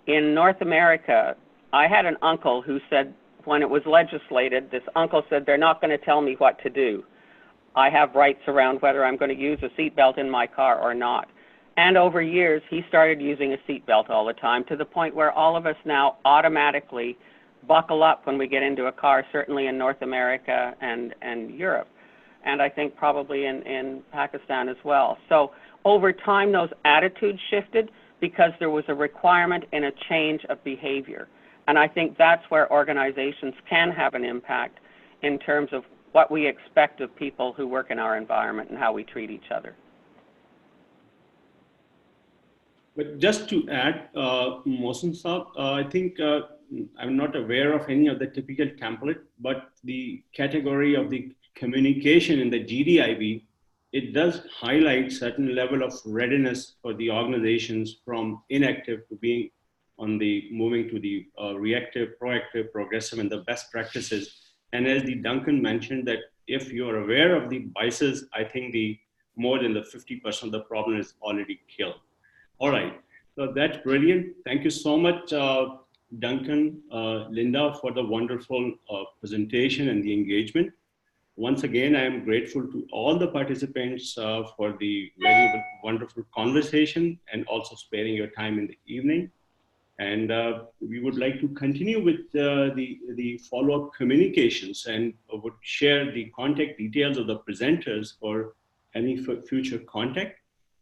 In North America, I had an uncle who said, when it was legislated, this uncle said, they're not going to tell me what to do. I have rights around whether I'm going to use a seatbelt in my car or not. And over years, he started using a seatbelt all the time, to the point where all of us now automatically buckle up when we get into a car, certainly in North America and Europe, and I think probably in Pakistan as well. So over time, those attitudes shifted because there was a requirement in a change of behavior. And I think that's where organizations can have an impact in terms of what we expect of people who work in our environment and how we treat each other. But just to add, Mohsen Saab, I think I'm not aware of any of the typical template, but the category of the communication in the GDIB, it does highlight certain level of readiness for the organizations from inactive to being on the moving to the reactive, proactive, progressive, and the best practices. And as the Duncan mentioned, that if you're aware of the biases, I think the more than the 50% of the problem is already killed. All right, so that's brilliant. Thank you so much, Duncan, Lynda, for the wonderful presentation and the engagement. Once again, I am grateful to all the participants for the very wonderful conversation and also sparing your time in the evening. And we would like to continue with the follow-up communications and would share the contact details of the presenters for any future contact.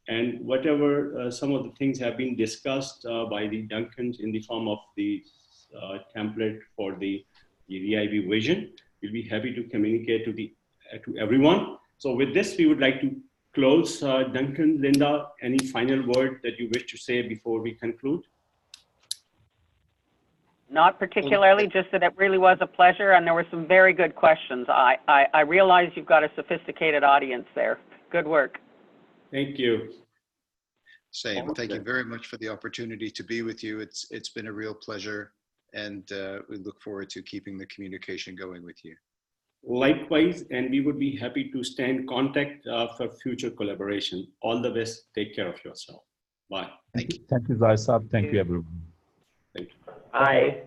And whatever some of the things have been discussed by the Duncans in the form of the template for the GDIB vision, we'll be happy to communicate to everyone. So with this, we would like to close. Duncan, Lynda, any final word that you wish to say before we conclude? Not particularly, just that it really was a pleasure, and there were some very good questions. I realize you've got a sophisticated audience there. Good work. Thank you. Same. Thank you very much for the opportunity to be with you. It's been a real pleasure, and we look forward to keeping the communication going with you. Likewise, and we would be happy to stay in contact for future collaboration. All the best. Take care of yourself. Bye. Thank you, Zahid Saab. Thank you, everyone. Thank you. Bye.